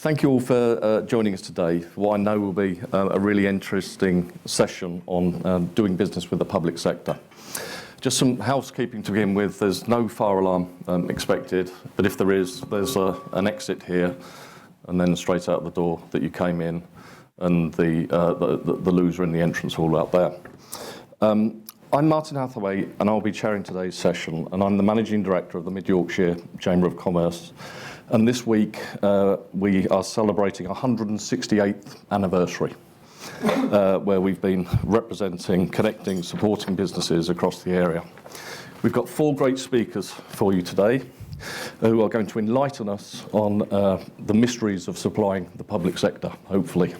Thank you all for joining us today for what I know will be a really interesting session on doing business with the public sector. Just some housekeeping to begin with. There's no fire alarm expected, but if there is, there's an exit here and then straight out the door that you came in, and the loos are in the entrance hall out there. I'm Martin Hathaway, and I'll be chairing today's session, and I'm the Managing Director of the Mid-Yorkshire Chamber of Commerce. And this week, we are celebrating our 168th anniversary, where we've been representing, connecting, supporting businesses across the area. We've got 4 great speakers for you today, who are going to enlighten us on the mysteries of supplying the public sector, hopefully.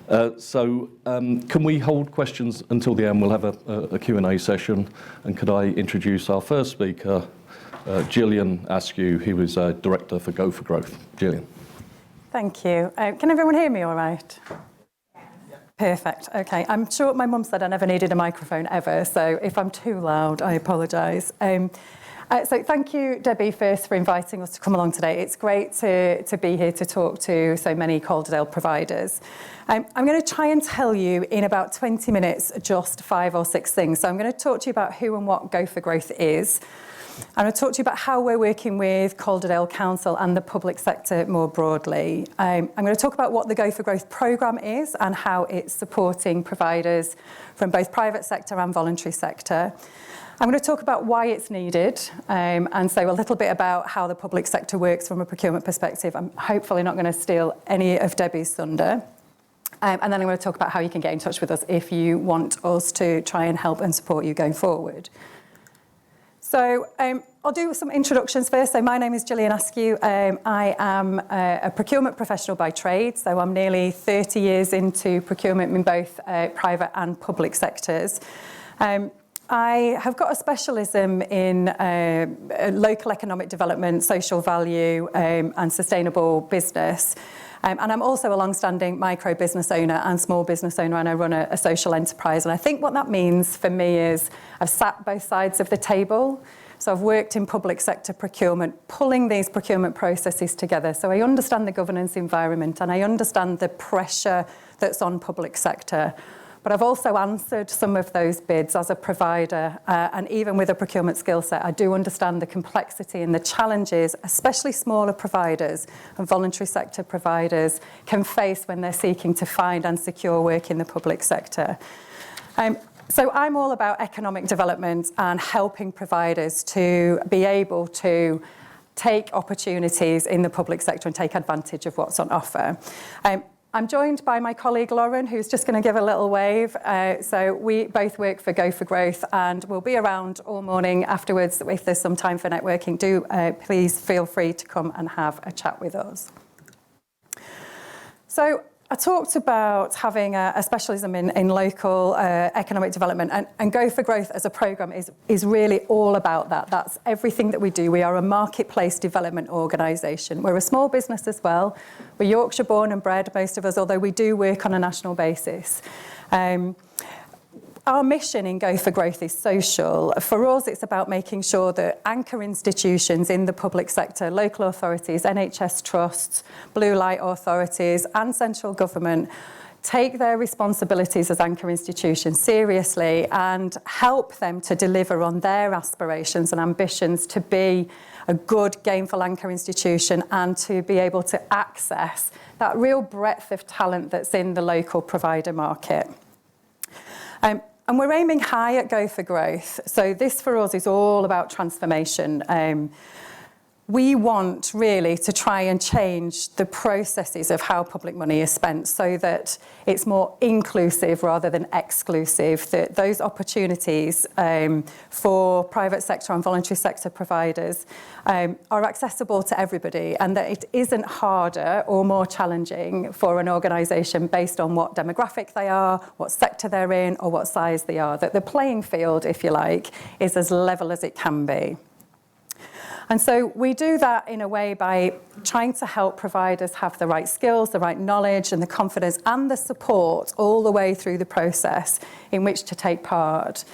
Can we hold questions until the end? We'll have a Q&A session. And could I introduce our first speaker, Gillian Askew, who is Director for Go for Growth. Gillian. Thank you. Can everyone hear me all right? Perfect. Okay. I'm sure my mum said I never needed a microphone ever, so if I'm too loud, I apologise. So thank you, Debbie, first for inviting us to come along today. It's great to be here to talk to so many Calderdale providers. I'm going to try and tell you in about 20 minutes just 5 or 6 things. So I'm going to talk to you about who and what Go for Growth is. I'm going to talk to you about how we're working with Calderdale Council and the public sector more broadly. I'm going to talk about what the Go for Growth programme is and how it's supporting providers from both private sector and voluntary sector. I'm going to talk about why it's needed and say a little bit about how the public sector works from a procurement perspective. I'm hopefully not going to steal any of Debbie's thunder. And then I'm going to talk about how you can get in touch with us if you want us to try and help and support you going forward. So I'll do some introductions first. So my name is Gillian Askew. I am a procurement professional by trade. So I'm nearly 30 years into procurement in both private and public sectors. I have got a specialism in local economic development, social value and sustainable business. And I'm also a long-standing micro business owner and small business owner, and I run a social enterprise. And I think what that means for me is I've sat both sides of the table. So I've worked in public sector procurement, pulling these procurement processes together. So I understand the governance environment and I understand the pressure that's on public sector. But I've also answered some of those bids as a provider, and even with a procurement skill set, I do understand the complexity and the challenges, especially smaller providers and voluntary sector providers can face when they're seeking to find and secure work in the public sector. So I'm all about economic development and helping providers to be able to take opportunities in the public sector and take advantage of what's on offer. I'm joined by my colleague Lauren, who's just going to give a little wave. So we both work for Go for Growth, and we'll be around all morning afterwards. If there's some time for networking, please feel free to come and have a chat with us. So I talked about having a specialism in local economic development, and Go for Growth as a programme is really all about that. That's everything that we do. We are a marketplace development organisation. We're a small business as well. We're Yorkshire born and bred, most of us, although we do work on a national basis. Our mission in Go for Growth is social. For us, it's about making sure that anchor institutions in the public sector, local authorities, NHS trusts, blue light authorities and central government take their responsibilities as anchor institutions seriously and help them to deliver on their aspirations and ambitions to be a good, gainful anchor institution and to be able to access that real breadth of talent that's in the local provider market. And we're aiming high at Go for Growth. So this for us is all about transformation. We want really to try and change the processes of how public money is spent so that it's more inclusive rather than exclusive, that those opportunities for private sector and voluntary sector providers are accessible to everybody, and that it isn't harder or more challenging for an organisation based on what demographic they are, what sector they're in, or what size they are, that the playing field, if you like, is as level as it can be. And so we do that in a way by trying to help providers have the right skills, the right knowledge and the confidence and the support all the way through the process in which to take part.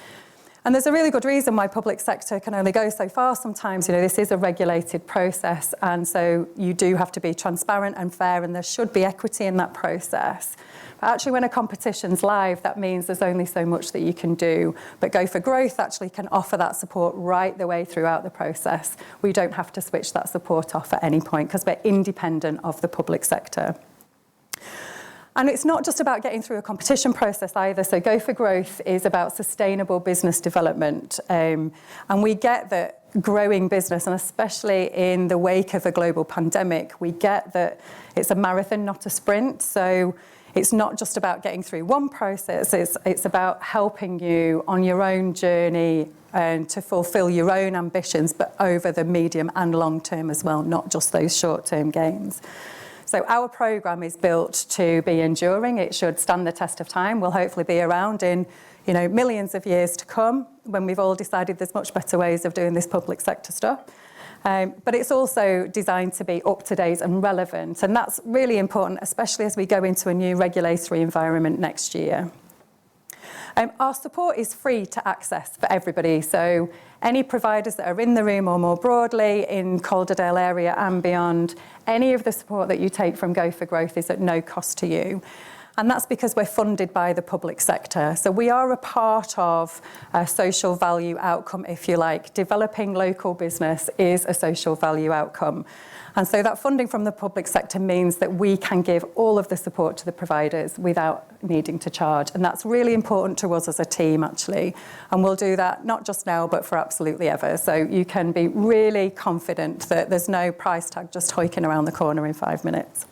And there's a really good reason why public sector can only go so far sometimes. This is a regulated process, and so you do have to be transparent and fair, and there should be equity in that process. But actually, when a competition's live, that means there's only so much that you can do. But Go for Growth actually can offer that support right the way throughout the process. We don't have to switch that support off at any point because we're independent of the public sector. And it's not just about getting through a competition process either. So Go for Growth is about sustainable business development. And we get that growing business, and especially in the wake of a global pandemic, we get that it's a marathon, not a sprint. So it's not just about getting through one process, it's about helping you on your own journey and to fulfill your own ambitions, but over the medium and long term as well, not just those short-term gains. So our programme is built to be enduring. It should stand the test of time. We'll hopefully be around in millions of years to come when we've all decided there's much better ways of doing this public sector stuff. But it's also designed to be up to date and relevant. And that's really important, especially as we go into a new regulatory environment next year. Our support is free to access for everybody. So any providers that are in the room or more broadly in Calderdale area and beyond, any of the support that you take from Go for Growth is at no cost to you. And that's because we're funded by the public sector. So we are a part of a social value outcome, if you like. Developing local business is a social value outcome. And so that funding from the public sector means that we can give all of the support to the providers without needing to charge. And that's really important to us as a team, actually. And we'll do that not just now, but for absolutely ever. So you can be really confident that there's no price tag just hoiking around the corner in 5 minutes.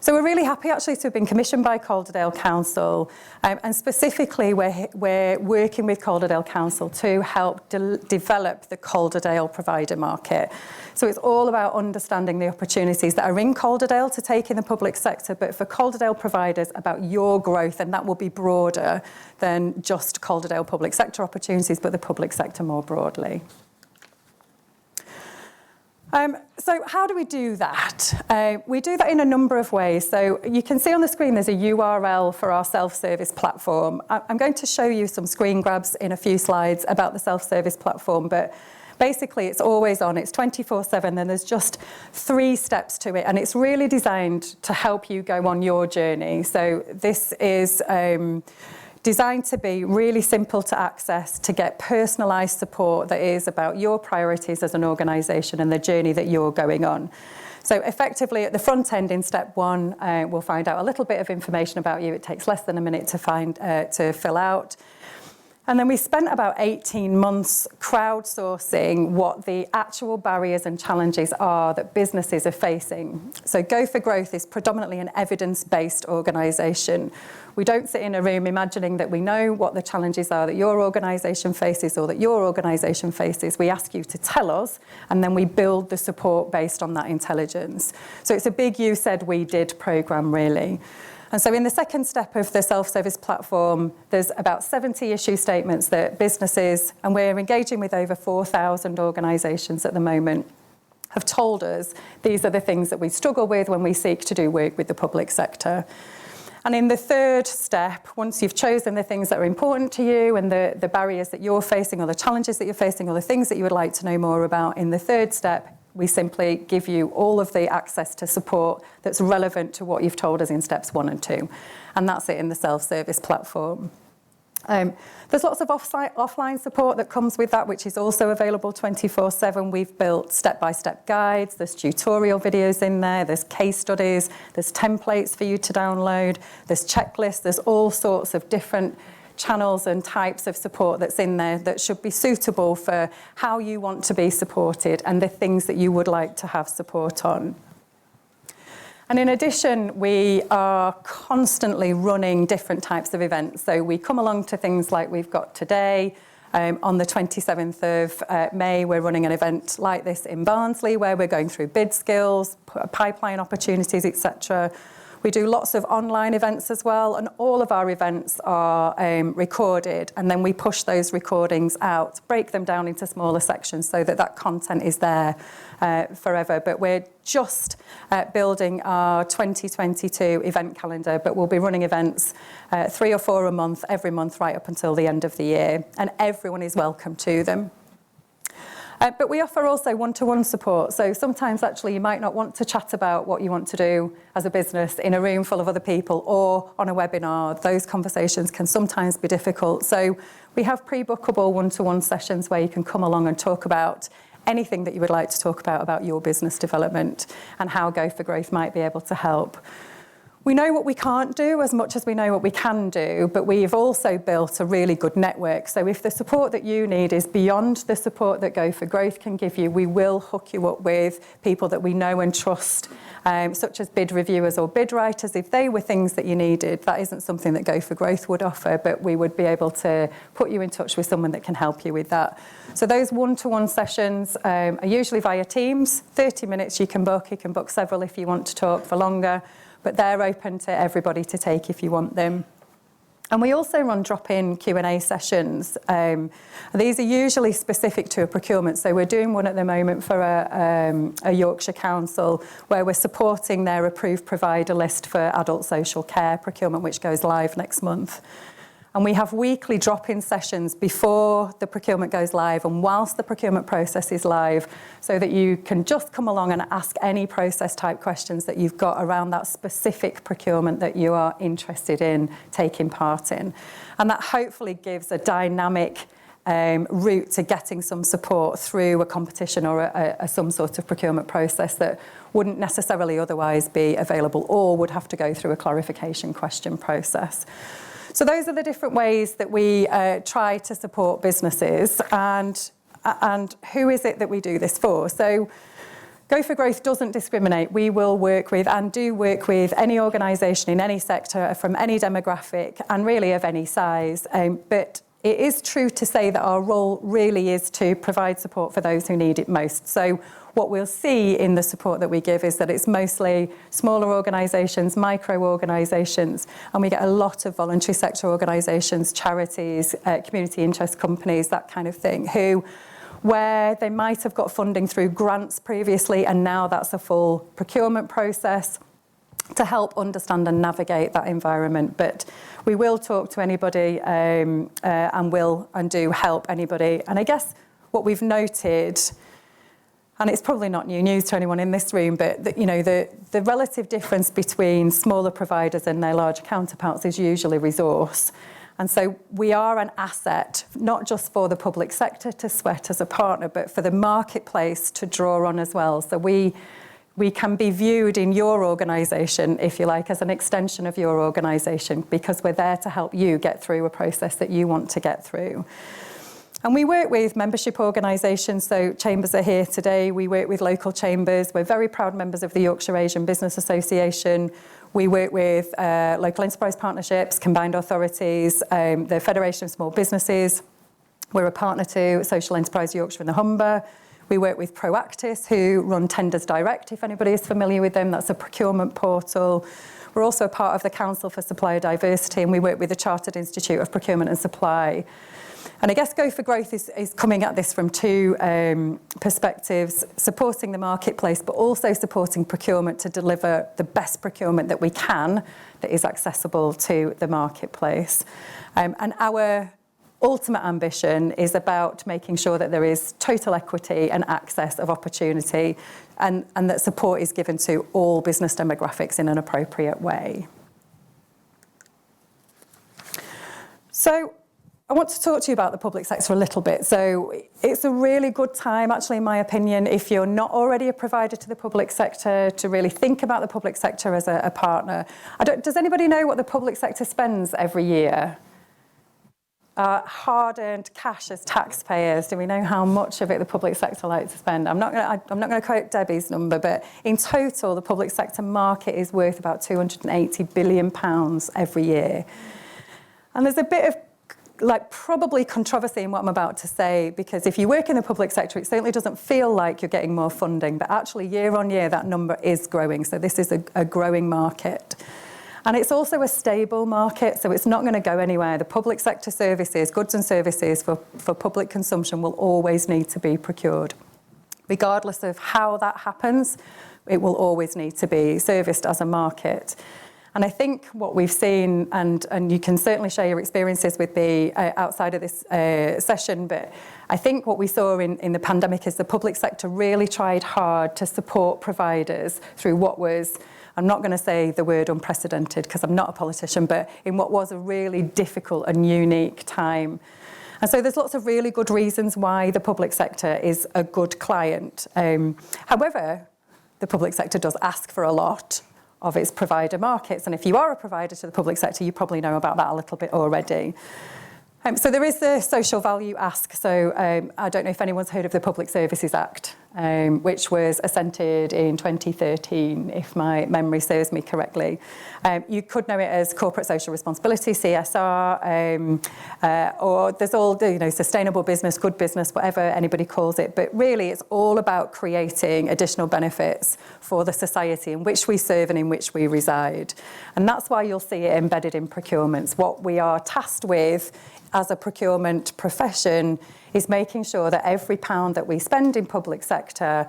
So we're really happy actually to have been commissioned by Calderdale Council, and specifically we're working with Calderdale Council to help develop the Calderdale provider market. So it's all about understanding the opportunities that are in Calderdale to take in the public sector, but for Calderdale providers about your growth, and that will be broader than just Calderdale public sector opportunities, but the public sector more broadly. So how do we do that? We do that in a number of ways. So you can see on the screen there's a URL for our self-service platform. I'm going to show you some screen grabs in a few slides about the self-service platform, but basically it's always on, it's 24/7, and there's just 3 steps to it, and it's really designed to help you go on your journey. So this is designed to be really simple to access, to get personalised support that is about your priorities as an organisation and the journey that you're going on. So effectively at the front end in step 1, we'll find out a little bit of information about you. It takes less than a minute to fill out. And then we spent about 18 months crowdsourcing what the actual barriers and challenges are that businesses are facing. So Go for Growth is predominantly an evidence-based organisation. We don't sit in a room imagining that we know what the challenges are that your organisation faces or that your organisation faces. We ask you to tell us, and then we build the support based on that intelligence. So it's a big you said we did programme, really. And so in the second step of the self-service platform, there's about 70 issue statements that businesses, and we're engaging with over 4,000 organisations at the moment, have told us these are the things that we struggle with when we seek to do work with the public sector. And in the third step, once you've chosen the things that are important to you and the barriers that you're facing or the challenges that you're facing or the things that you would like to know more about, in the third step, we simply give you all of the access to support that's relevant to what you've told us in steps 1 and 2. And that's it in the self-service platform. There's lots of offline support that comes with that, which is also available 24/7. We've built step-by-step guides, there's tutorial videos in there, there's case studies, there's templates for you to download, there's checklists, there's all sorts of different channels and types of support that's in there that should be suitable for how you want to be supported and the things that you would like to have support on. And in addition, we are constantly running different types of events. So we come along to things like we've got today. On the 27th of May, we're running an event like this in Barnsley where we're going through bid skills, pipeline opportunities, etc. We do lots of online events as well, and all of our events are recorded, and then we push those recordings out, break them down into smaller sections so that that content is there forever. But we're just building our 2022 event calendar, but we'll be running events 3 or 4 a month, every month, right up until the end of the year, and everyone is welcome to them. But we offer also one-to-one support. So sometimes actually you might not want to chat about what you want to do as a business in a room full of other people or on a webinar. Those conversations can sometimes be difficult. So we have pre-bookable one-to-one sessions where you can come along and talk about anything that you would like to talk about your business development and how Go for Growth might be able to help. We know what we can't do as much as we know what we can do, but we've also built a really good network. So if the support that you need is beyond the support that Go for Growth can give you, we will hook you up with people that we know and trust, such as bid reviewers or bid writers. If they were things that you needed, that isn't something that Go for Growth would offer, but we would be able to put you in touch with someone that can help you with that. So those one-to-one sessions are usually via Teams. 30 minutes you can book several if you want to talk for longer, but they're open to everybody to take if you want them. And we also run drop-in Q&A sessions. These are usually specific to a procurement. So we're doing one at the moment for a Yorkshire council where we're supporting their approved provider list for adult social care procurement, which goes live next month. And we have weekly drop-in sessions before the procurement goes live and whilst the procurement process is live, so that you can just come along and ask any process type questions that you've got around that specific procurement that you are interested in taking part in. And that hopefully gives a dynamic route to getting some support through a competition or some sort of procurement process that wouldn't necessarily otherwise be available or would have to go through a clarification question process. So those are the different ways that we try to support businesses, and who is it that we do this for? So Go for Growth doesn't discriminate. We will work with and do work with any organisation in any sector from any demographic and really of any size. But it is true to say that our role really is to provide support for those who need it most. So what we'll see in the support that we give is that it's mostly smaller organisations, micro organisations, and we get a lot of voluntary sector organisations, charities, community interest companies, that kind of thing, where they might have got funding through grants previously, and now that's a full procurement process to help understand and navigate that environment. But we will talk to anybody and do help anybody. And I guess what we've noted, and it's probably not new news to anyone in this room, but the relative difference between smaller providers and their larger counterparts is usually resource. And so we are an asset, not just for the public sector to sweat as a partner, but for the marketplace to draw on as well. So we can be viewed in your organisation, if you like, as an extension of your organisation, because we're there to help you get through a process that you want to get through. And we work with membership organisations, so chambers are here today. We work with local chambers. We're very proud members of the Yorkshire Asian Business Association. We work with local enterprise partnerships, combined authorities, the Federation of Small Businesses. We're a partner to Social Enterprise Yorkshire and the Humber. We work with Proactis, who run Tenders Direct, if anybody is familiar with them. That's a procurement portal. We're also a part of the Council for Supplier Diversity, and we work with the Chartered Institute of Procurement and Supply. And I guess Go for Growth is coming at this from two perspectives, supporting the marketplace, but also supporting procurement to deliver the best procurement that we can that is accessible to the marketplace. And our ultimate ambition is about making sure that there is total equity and access of opportunity and that support is given to all business demographics in an appropriate way. So I want to talk to you about the public sector a little bit. So it's a really good time, actually, in my opinion, if you're not already a provider to the public sector, to really think about the public sector as a partner. Does anybody know what the public sector spends every year? Hard-earned cash as taxpayers. Do we know how much of it the public sector likes to spend? I'm not going to quote Debbie's number, but in total, the public sector market is worth about £280 billion every year. And there's a bit of probably controversy in what I'm about to say, because if you work in the public sector, it certainly doesn't feel like you're getting more funding, but actually year on year that number is growing. So this is a growing market. And it's also a stable market, so it's not going to go anywhere. The public sector services, goods and services for public consumption will always need to be procured. Regardless of how that happens, it will always need to be serviced as a market. And I think what we've seen, and you can certainly share your experiences with me outside of this session, but I think what we saw in the pandemic is the public sector really tried hard to support providers through what was, I'm not going to say the word unprecedented because I'm not a politician, but in what was a really difficult and unique time. And so there's lots of really good reasons why the public sector is a good client. However, the public sector does ask for a lot of its provider markets. And if you are a provider to the public sector, you probably know about that a little bit already. So there is the social value ask. So I don't know if anyone's heard of the Public Services Act, which was assented in 2013, if my memory serves me correctly. You could know it as corporate social responsibility, CSR, or there's all the, sustainable business, good business, whatever anybody calls it. But really, it's all about creating additional benefits for the society in which we serve and in which we reside. And that's why you'll see it embedded in procurements. What we are tasked with as a procurement profession is making sure that every pound that we spend in public sector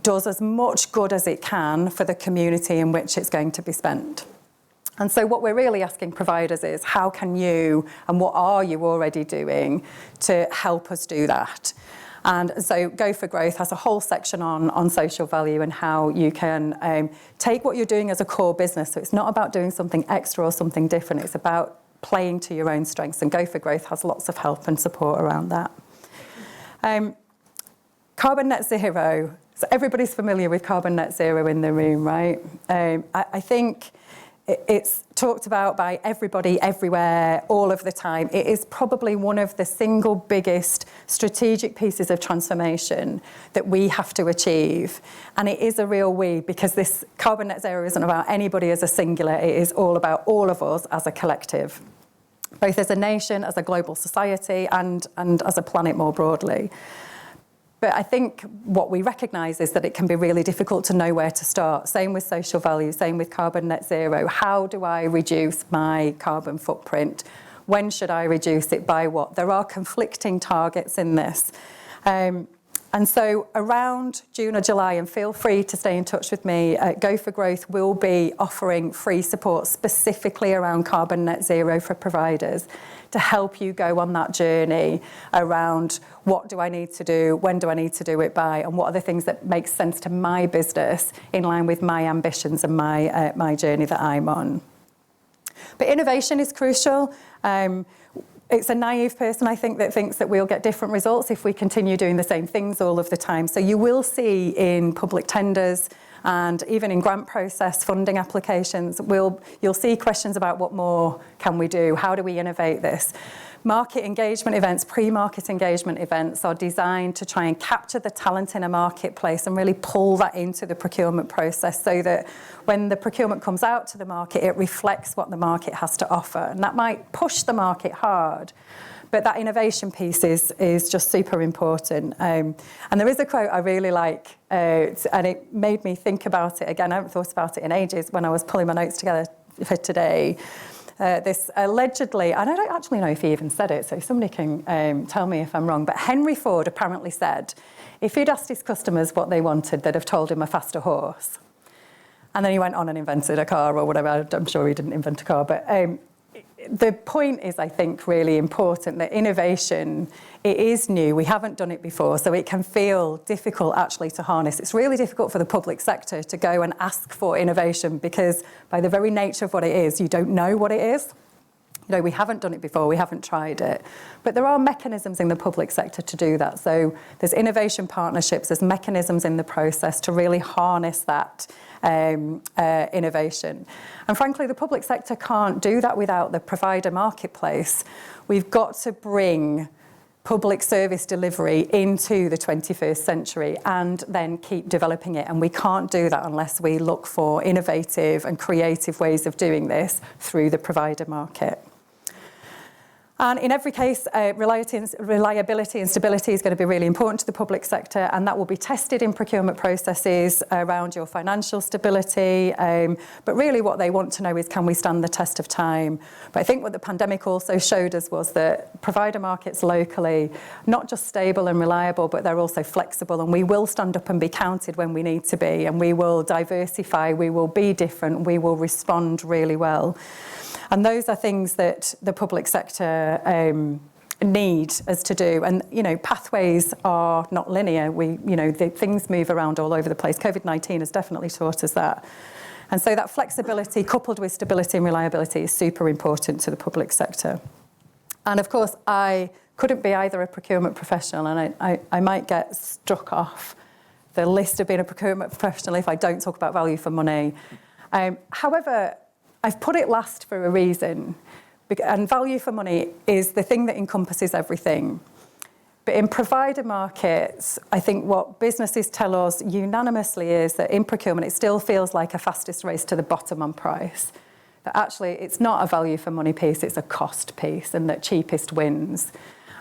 does as much good as it can for the community in which it's going to be spent. And so what we're really asking providers is, how can you, and what are you already doing to help us do that? And so Go for Growth has a whole section on social value and how you can take what you're doing as a core business. So it's not about doing something extra or something different. It's about playing to your own strengths, and Go for Growth has lots of help and support around that. Carbon net zero. So everybody's familiar with carbon net zero in the room, right? I think it's talked about by everybody, everywhere, all of the time. It is probably one of the single biggest strategic pieces of transformation that we have to achieve. And it is a real we, because this carbon net zero isn't about anybody as a singular. It is all about all of us as a collective, both as a nation, as a global society, and as a planet more broadly. But I think what we recognise is that it can be really difficult to know where to start. Same with social value, same with carbon net zero. How do I reduce my carbon footprint? When should I reduce it? By what? There are conflicting targets in this. And so around June or July, and feel free to stay in touch with me, Go for Growth will be offering free support specifically around carbon net zero for providers to help you go on that journey around what do I need to do, when do I need to do it by, and what are the things that make sense to my business in line with my ambitions and my journey that I'm on. But innovation is crucial. It's a naive person, I think, that thinks that we'll get different results if we continue doing the same things all of the time. So you will see in public tenders and even in grant process funding applications, you'll see questions about what more can we do? How do we innovate this? Market engagement events, pre-market engagement events are designed to try and capture the talent in a marketplace and really pull that into the procurement process so that when the procurement comes out to the market, it reflects what the market has to offer. And that might push the market hard, but that innovation piece is just super important. And there is a quote I really like, and it made me think about it again. I haven't thought about it in ages when I was pulling my notes together for today. This allegedly, and I don't actually know if he even said it, so somebody can tell me if I'm wrong, but Henry Ford apparently said if he'd asked his customers what they wanted, they'd have told him a faster horse. And then he went on and invented a car or whatever. I'm sure he didn't invent a car, but the point is, I think, really important that innovation, it is new. We haven't done it before, so it can feel difficult actually to harness. It's really difficult for the public sector to go and ask for innovation because by the very nature of what it is, you don't know what it is. You know, we haven't done it before, we haven't tried it. But there are mechanisms in the public sector to do that. So there's innovation partnerships, there's mechanisms in the process to really harness that innovation. And frankly, the public sector can't do that without the provider marketplace. We've got to bring public service delivery into the 21st century and then keep developing it. And we can't do that unless we look for innovative and creative ways of doing this through the provider market. And in every case, reliability and stability is going to be really important to the public sector, and that will be tested in procurement processes around your financial stability. But really what they want to know is, can we stand the test of time? But I think what the pandemic also showed us was that provider markets locally, not just stable and reliable, but they're also flexible, and we will stand up and be counted when we need to be, and we will diversify, we will be different, we will respond really well. And those are things that the public sector need us to do. And, pathways are not linear. Things move around all over the place. COVID-19 has definitely taught us that. And so that flexibility coupled with stability and reliability is super important to the public sector. And of course, I couldn't be either a procurement professional, and I might get struck off the list of being a procurement professional if I don't talk about value for money. However, I've put it last for a reason, and value for money is the thing that encompasses everything. But in provider markets, I think what businesses tell us unanimously is that in procurement, it still feels like a fastest race to the bottom on price. That actually it's not a value for money piece, it's a cost piece, and that cheapest wins.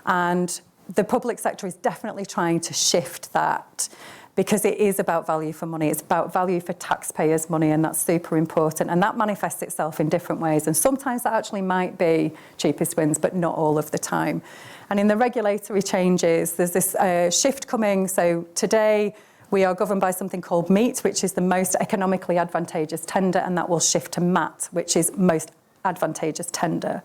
And the public sector is definitely trying to shift that, because it is about value for money. It's about value for taxpayers' money, and that's super important. And that manifests itself in different ways. And sometimes that actually might be cheapest wins, but not all of the time. And in the regulatory changes, there's this shift coming. So today, we are governed by something called MEET, which is the most economically advantageous tender, and that will shift to MAT, which is most advantageous tender.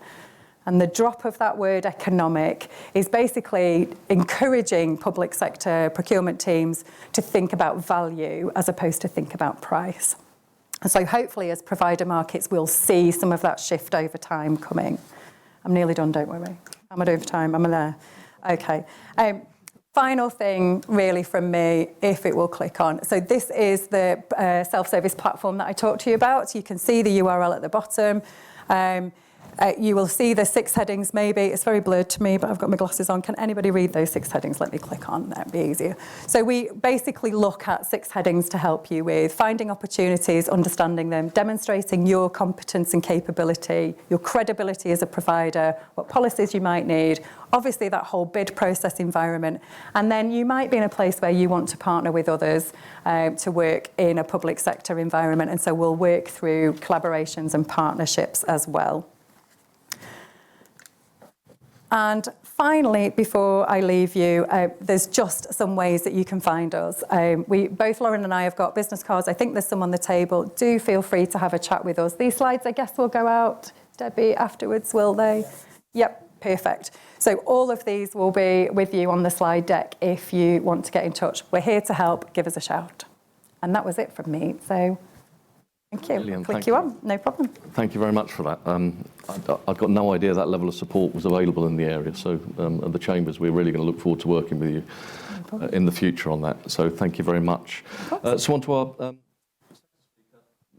And the drop of that word economic is basically encouraging public sector procurement teams to think about value as opposed to think about price. And so hopefully as provider markets, we'll see some of that shift over time coming. I'm nearly done, don't worry. Am I doing for time? Am I there? Okay. Final thing really from me, if it will click on. So this is the self-service platform that I talked to you about. You can see the URL at the bottom. You will see the 6 headings maybe. It's very blurred to me, but I've got my glasses on. Can anybody read those 6 headings? Let me click on, that'd be easier. So we basically look at 6 headings to help you with finding opportunities, understanding them, demonstrating your competence and capability, your credibility as a provider, what policies you might need, obviously that whole bid process environment. And then you might be in a place where you want to partner with others to work in a public sector environment. And so we'll work through collaborations and partnerships as well. And finally, before I leave you, there's just some ways that you can find us. Both Lauren and I have got business cards. I think there's some on the table. Do feel free to have a chat with us. These slides, I guess, will go out, Debbie, afterwards, will they? Yep, perfect. So all of these will be with you on the slide deck if you want to get in touch. We're here to help. Give us a shout. And that was it from me. So thank you. Brilliant, Click you on, no problem. Thank you very much for that. I've got no idea that level of support was available in the area. So at the Chambers, we're really going to look forward to working with you in the future on that. So thank you very much. So on to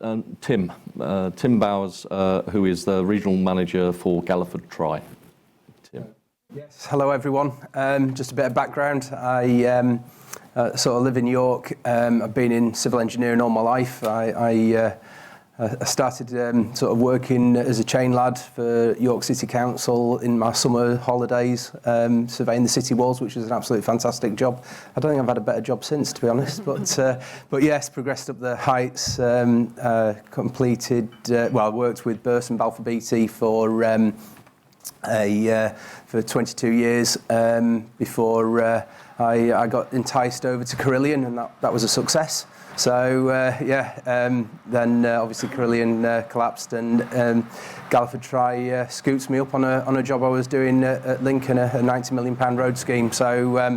our Tim Bowers, who is the Regional Manager for Galliford Try. Tim. Yes, hello everyone. Just a bit of background. I sort of live in York. I've been in civil engineering all my life. I started sort of working as a chain lad for York City Council in my summer holidays, surveying the city walls, which was an absolutely fantastic job. I don't think I've had a better job since, to be honest. But yes, progressed up the heights, completed. I worked with Burson Balfour Beatty for 22 years before I got enticed over to Carillion, and that was a success. So then obviously Carillion collapsed, and Galliford Try scoots me up on a job I was doing at Lincoln, a £90 million road scheme. So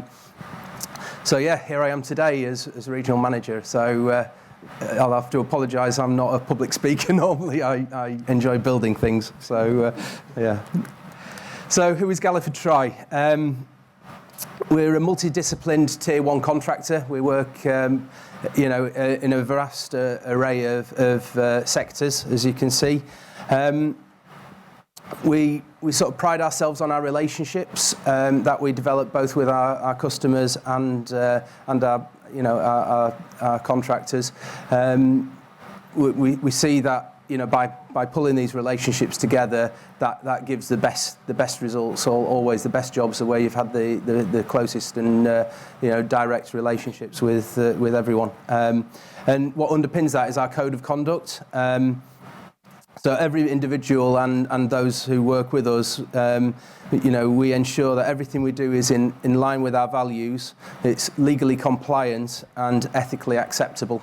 here I am today as regional manager. So I'll have to apologise. I'm not a public speaker normally. I enjoy building things. So yeah. So who is Galliford Try? We're a multidisciplined Tier 1 contractor. We work, in a vast array of sectors, as you can see. We sort of pride ourselves on our relationships that we develop both with our customers and our contractors. We see that by pulling these relationships together, that gives the best results. Always the best jobs are where you've had the closest and direct relationships with everyone. And what underpins that is our code of conduct. So every individual and those who work with us, we ensure that everything we do is in line with our values, it's legally compliant and ethically acceptable.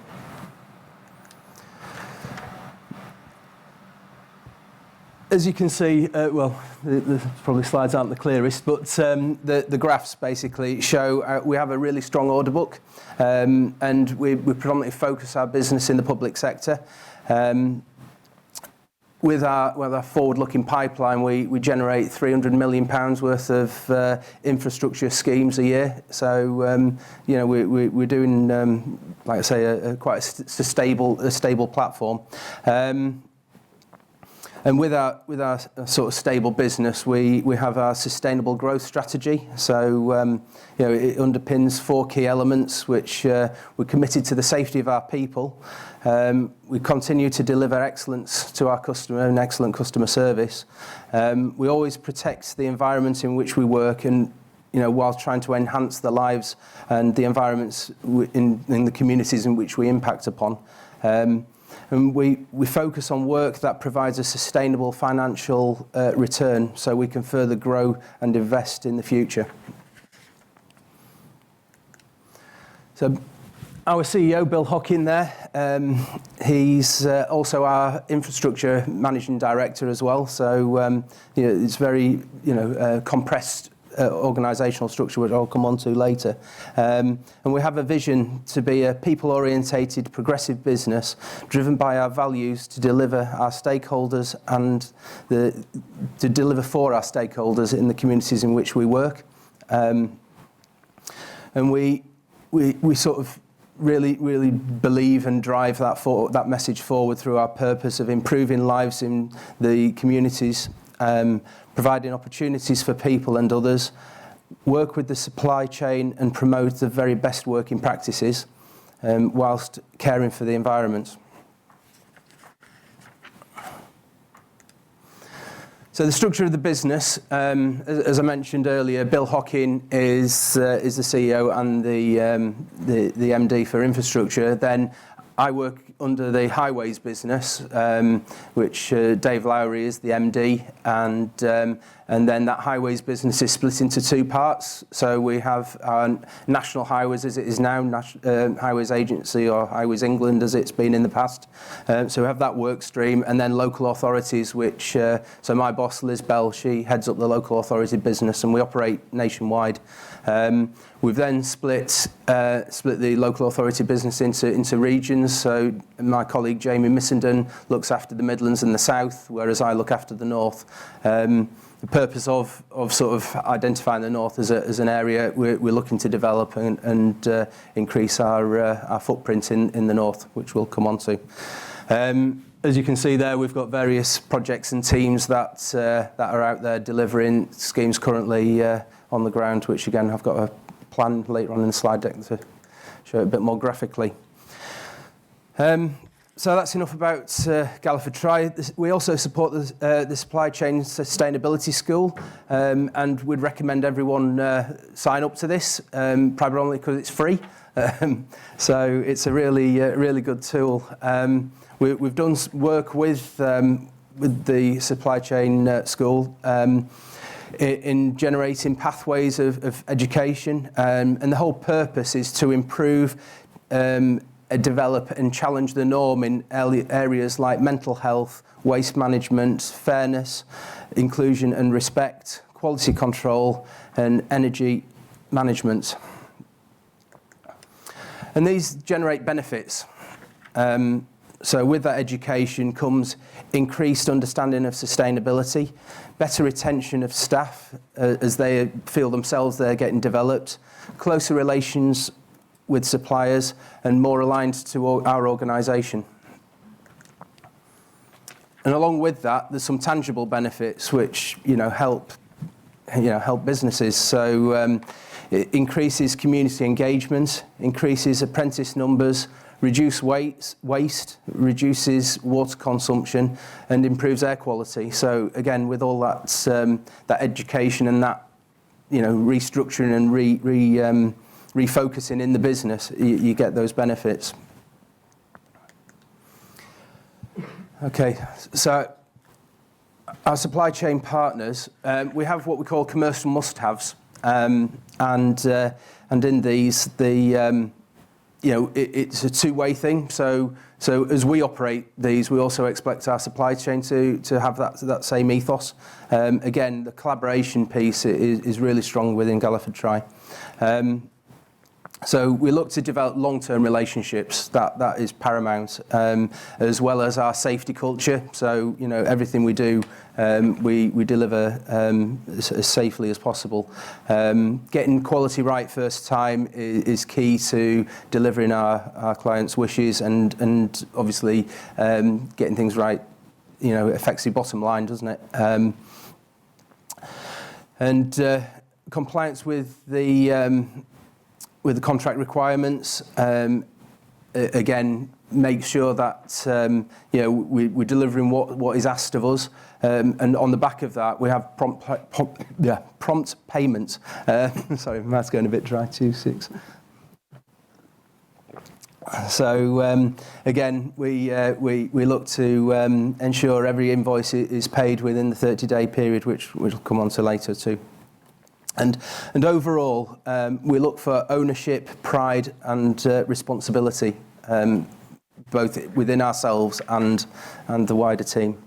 As you can see, the probably slides aren't the clearest, but the graphs basically show we have a really strong order book, and we predominantly focus our business in the public sector. With our forward-looking pipeline, we generate £300 million worth of infrastructure schemes a year. So we're doing, like I say, quite a stable platform. And with our sort of stable business, we have our sustainable growth strategy. So it underpins 4 key elements, which we're committed to the safety of our people. We continue to deliver excellence to our customer and excellent customer service. We always protect the environment in which we work, and while trying to enhance the lives and the environments in the communities in which we impact upon. And we focus on work that provides a sustainable financial return, so we can further grow and invest in the future. So our CEO, Bill Hockin there, he's also our infrastructure managing director as well. So it's very compressed organisational structure, which I'll come on to later. And we have a vision to be a people-orientated, progressive business driven by our values to deliver our stakeholders and to deliver for our stakeholders in the communities in which we work. And we sort of really believe and drive that message forward through our purpose of improving lives in the communities, providing opportunities for people and others, work with the supply chain and promote the very best working practices, whilst caring for the environment. So the structure of the business, as I mentioned earlier, Bill Hockin is the CEO and the MD for infrastructure. Then I work under the highways business, which Dave Lowry is the MD, and then that highways business is split into 2 parts. So we have our National Highways, as it is now, Highways Agency, or Highways England, as it's been in the past. So we have that work stream, and then local authorities, which, so my boss, Liz Bell, she heads up the local authority business, and we operate nationwide. We've then split the local authority business into regions. So my colleague Jamie Missenden looks after the Midlands and the South, whereas I look after the North. The purpose of sort of identifying the North as an area we're looking to develop and increase our footprint in the North, which we'll come on to. As you can see there, we've got various projects and teams that are out there delivering schemes currently on the ground, which again I've got a plan later on in the slide deck to show it a bit more graphically. So that's enough about Galliford Try. We also support the Supply Chain Sustainability School, and we'd recommend everyone sign up to this, primarily because it's free. So it's a really good tool. We've done work with the Supply Chain School in generating pathways of education, and the whole purpose is to improve, develop and challenge the norm in areas like mental health, waste management, fairness, inclusion and respect, quality control and energy management. And these generate benefits. So with that education comes increased understanding of sustainability, better retention of staff as they feel themselves they're getting developed, closer relations with suppliers and more aligned to our organisation. And along with that, there's some tangible benefits which help businesses. So it increases community engagement, increases apprentice numbers, reduce waste, reduces water consumption, and improves air quality. So again, with all that that education and that restructuring and refocusing in the business, you get those benefits. Okay, so our supply chain partners, we have what we call commercial must-haves, and in these, it's a two-way thing. So as we operate these, we also expect our supply chain to have that same ethos. Again, the collaboration piece is really strong within Galliford Try. So we look to develop long-term relationships. That is paramount, as well as our safety culture. So everything we do, we deliver as safely as possible. Getting quality right first time is key to delivering our clients' wishes, and obviously getting things right, affects the bottom line, doesn't it? And compliance with the contract requirements, again, make sure that we're delivering what is asked of us, and on the back of that, we have prompt payment. Sorry, my mouth's going a bit dry. 2-6. So again, we look to ensure every invoice is paid within the 30-day period, which we'll come on to later too. And overall, we look for ownership, pride, and responsibility, both within ourselves and the wider team.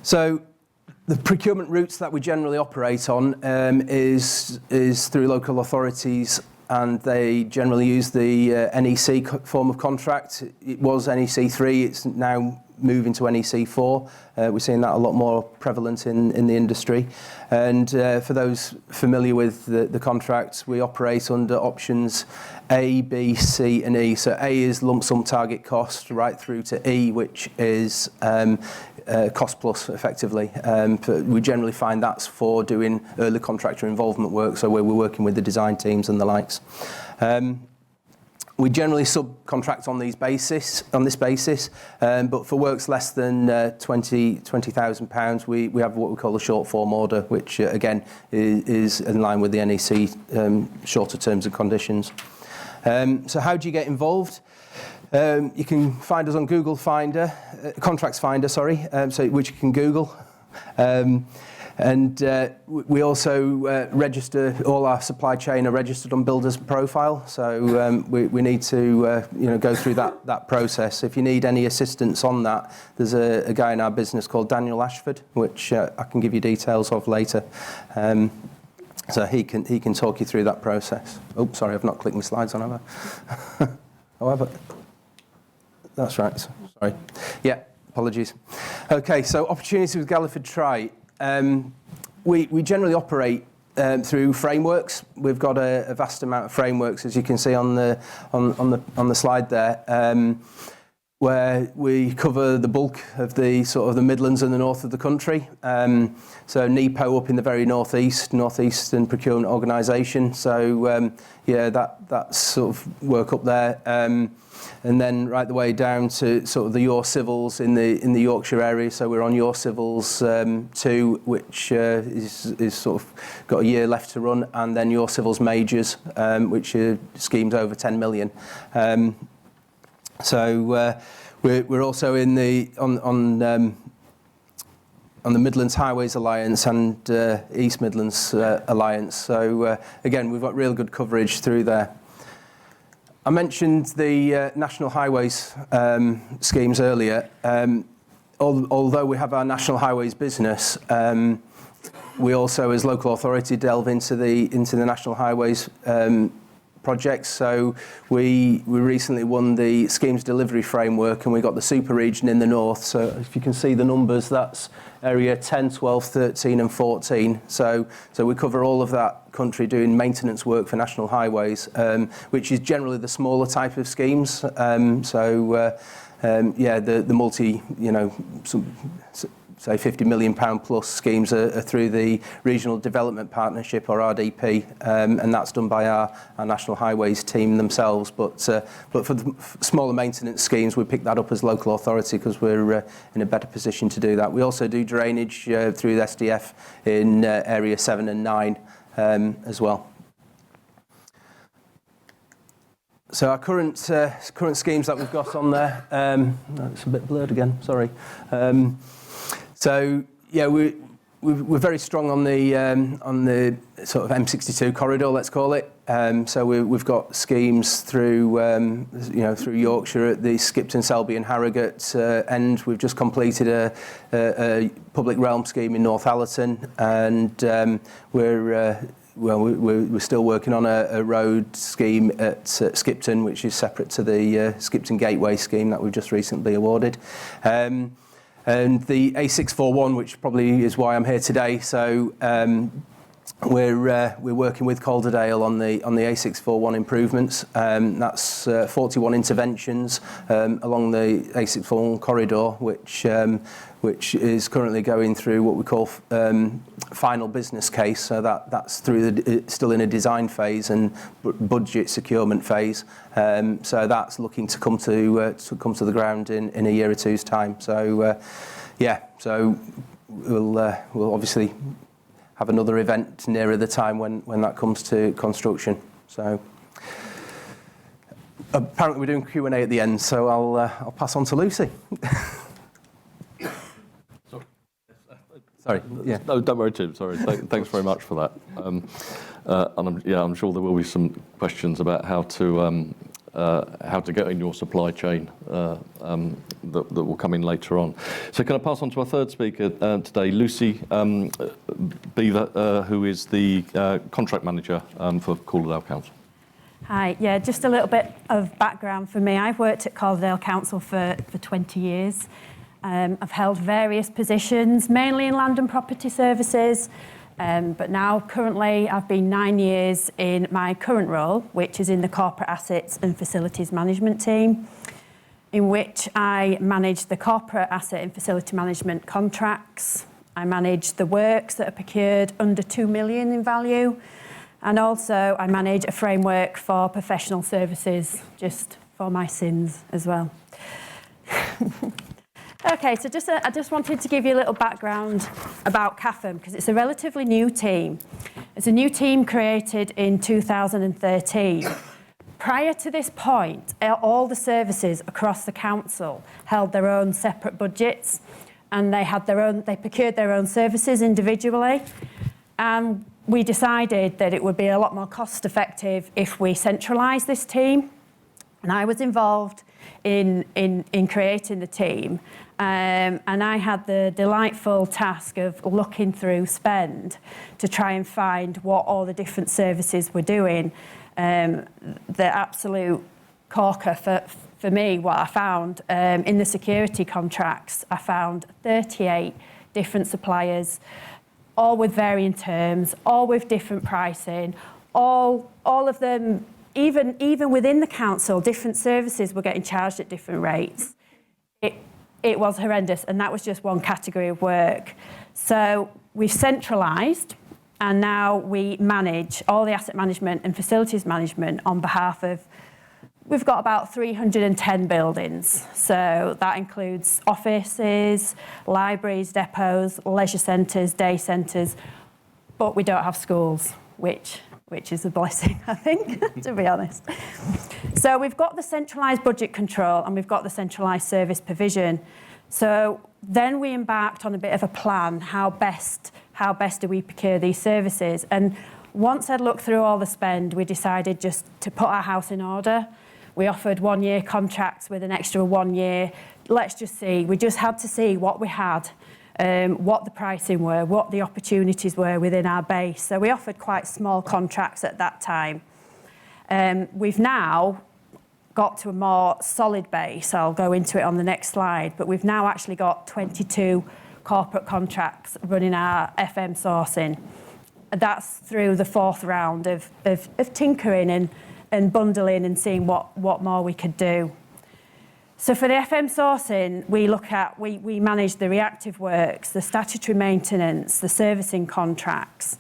So the procurement routes that we generally operate on is through local authorities, and they generally use the NEC form of contract. It was NEC 3, it's now moving to NEC 4. We're seeing that a lot more prevalent in the industry. And for those familiar with the contracts, we operate under options A, B, C and E. So A is lump sum target cost, right through to E, which is cost plus, effectively. We generally find that's for doing early contractor involvement work, so where we're working with the design teams and the likes. We generally subcontract on this basis, but for works less than £20,000, we have what we call a short form order, which again is in line with the NEC shorter terms and conditions. So how do you get involved? You can find us on Google Finder, Contracts Finder, sorry, which you can Google. And we also register, all our supply chain are registered on Builders Profile, so we need to go through that process. If you need any assistance on that, there's a guy in our business called Daniel Ashford, which I can give you details of later. So he can talk you through that process. Oh, sorry, I've not clicked my slides on, have I? However, that's right. Sorry. Yeah, apologies. Okay, so opportunities with Galliford Try. We generally operate through frameworks. We've got a vast amount of frameworks, as you can see on the slide there, where we cover the bulk of the sort of the Midlands and the north of the country. So NEPO up in the very northeastern procurement organisation. So yeah, that's sort of work up there. And then right the way down to sort of the Your Civils in the Yorkshire area. So we're on Your Civils 2, which is sort of got a year left to run, and then Your Civils Majors, which are schemes over 10 million. So we're also in on the Midlands Highways Alliance and East Midlands Alliance. So again, we've got real good coverage through there. I mentioned the National Highways schemes earlier. Although we have our National Highways business, we also, as local authority, delve into the National Highways projects. So we recently won the schemes delivery framework, and we got the super region in the north. So if you can see the numbers, that's area 10, 12, 13 and 14. So we cover all of that country doing maintenance work for national highways, which is generally the smaller type of schemes. the multi, say £50 million plus schemes are through the Regional Development Partnership, or RDP, and that's done by our National Highways team themselves. But for the smaller maintenance schemes, we pick that up as local authority because we're in a better position to do that. We also do drainage through the SDF in Area 7 and 9 as well. So our current schemes that we've got on there, it's a bit blurred again, sorry. So yeah, we're very strong on the sort of M62 corridor, let's call it. So we've got schemes through through Yorkshire at the Skipton, Selby and Harrogate end. We've just completed a public realm scheme in Northallerton, and we're still working on a road scheme at Skipton, which is separate to the Skipton Gateway scheme that we've just recently awarded. And the A641, which probably is why I'm here today. So we're working with Calderdale on the A641 improvements. That's 41 interventions along the A641 corridor, which is currently going through what we call final business case. So that's still in a design phase and budget securement phase. So that's looking to come to the ground in a year or two's time. So so we'll obviously have another event nearer the time when that comes to construction. So apparently we're doing Q&A at the end, so I'll pass on to Lucy. Sorry. Yeah. No, don't worry, Tim. Sorry. Thanks very much for that. And I'm sure there will be some questions about how to get in your supply chain that will come in later on. So can I pass on to our third speaker today, Lucy Beaver, who is the contract manager for Calderdale Council. Hi, yeah, just a little bit of background for me. I've worked at Calderdale Council for 20 years. I've held various positions, mainly in land and property services, but now currently I've been 9 years in my current role, which is in the Corporate Assets and Facilities Management team, in which I manage the corporate asset and facility management contracts. I manage the works that are procured under 2 million in value, and also I manage a framework for professional services, just for my sins as well. Okay, so I just wanted to give you a little background about CAFM, because it's a relatively new team. It's a new team created in 2013. Prior to this point, all the services across the council held their own separate budgets, and they procured their own services individually. And we decided that it would be a lot more cost effective if we centralised this team. And I was involved in creating the team. And I had the delightful task of looking through spend to try and find what all the different services were doing. The absolute corker for me, what I found in the security contracts, I found 38 different suppliers, all with varying terms, all with different pricing, all of them, even within the council, different services were getting charged at different rates. It was horrendous, and that was just one category of work. So we've centralised, and now we manage all the asset management and facilities management on behalf of, we've got about 310 buildings. So that includes offices, libraries, depots, leisure centres, day centres, but we don't have schools, which is a blessing, I think, to be honest. So we've got the centralised budget control and we've got the centralised service provision. So then we embarked on a bit of a plan, how best do we procure these services? And once I'd looked through all the spend, we decided just to put our house in order. We offered 1 year contracts with an extra 1 year. Let's just see. We just had to see what we had. What the pricing were, what the opportunities were within our base. So we offered quite small contracts at that time. We've now got to a more solid base. I'll go into it on the next slide, but we've now actually got 22 corporate contracts running our FM sourcing. That's through the fourth round of tinkering and bundling and seeing what more we could do. So for the FM sourcing, we manage the reactive works, the statutory maintenance, the servicing contracts.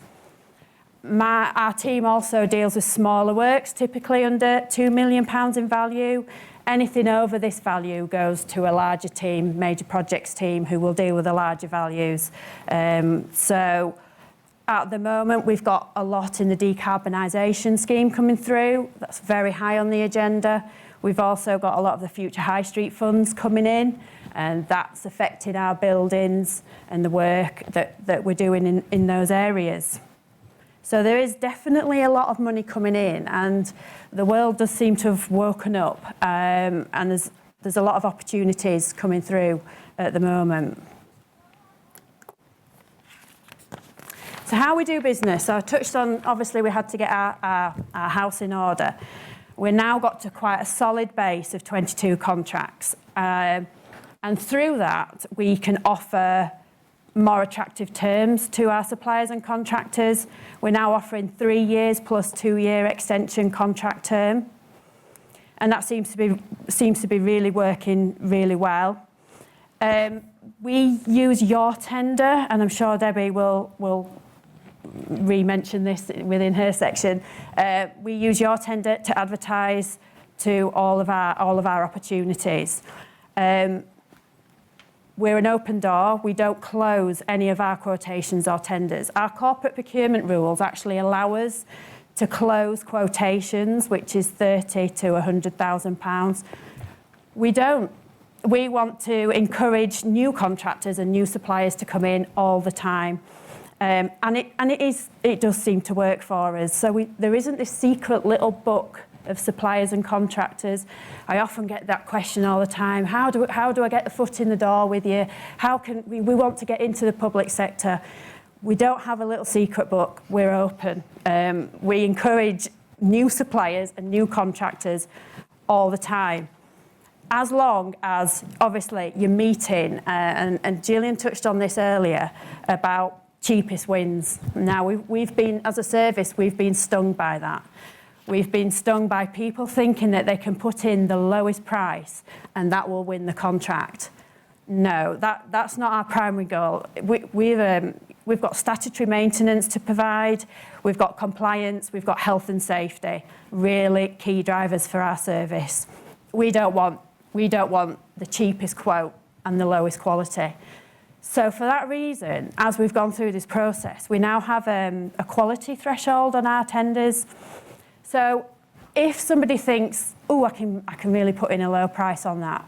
Our team also deals with smaller works, typically under £2 million in value. Anything over this value goes to a larger team, major projects team, who will deal with the larger values. So at the moment, we've got a lot in the decarbonisation scheme coming through. That's very high on the agenda. We've also got a lot of the future high street funds coming in, and that's affecting our buildings and the work that we're doing in those areas. So there is definitely a lot of money coming in, and the world does seem to have woken up, and there's a lot of opportunities coming through at the moment. So how we do business. So I touched on, obviously we had to get our house in order. We've now got to quite a solid base of 22 contracts. And through that, we can offer more attractive terms to our suppliers and contractors. We're now offering 3 years plus 2-year extension contract term. And that seems to be really working really well. We use Your Tender, and I'm sure Debbie will re-mention this within her section. We use Your Tender to advertise to all of our opportunities. We're an open door. We don't close any of our quotations or tenders. Our corporate procurement rules actually allow us to close quotations, which is £30,000 to £100,000. We don't. We want to encourage new contractors and new suppliers to come in all the time. And it does seem to work for us. So there isn't this secret little book of suppliers and contractors. I often get that question all the time. How do I get the foot in the door with you? How can we want to get into the public sector? We don't have a little secret book. We're open. We encourage new suppliers and new contractors all the time. As long as, obviously, you're meeting, and Gillian touched on this earlier, about cheapest wins. Now, we've been, as a service, we've been stung by that. We've been stung by people thinking that they can put in the lowest price and that will win the contract. No, that's not our primary goal. We've got statutory maintenance to provide, we've got compliance, we've got health and safety, really key drivers for our service. We don't want the cheapest quote and the lowest quality. So for that reason, as we've gone through this process, we now have a quality threshold on our tenders. So if somebody thinks, oh, I can really put in a low price on that,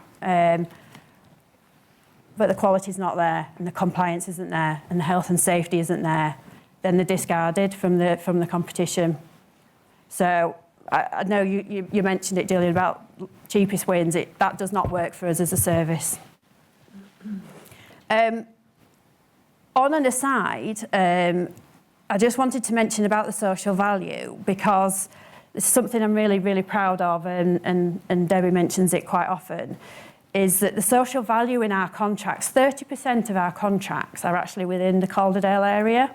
but the quality's not there and the compliance isn't there and the health and safety isn't there, then they're discarded from the competition. So I know you mentioned it, Gillian, about cheapest wins. That does not work for us as a service. On an aside, I just wanted to mention about the social value, because it's something I'm really, really proud of, and Debbie mentions it quite often, is that the social value in our contracts, 30% of our contracts are actually within the Calderdale area.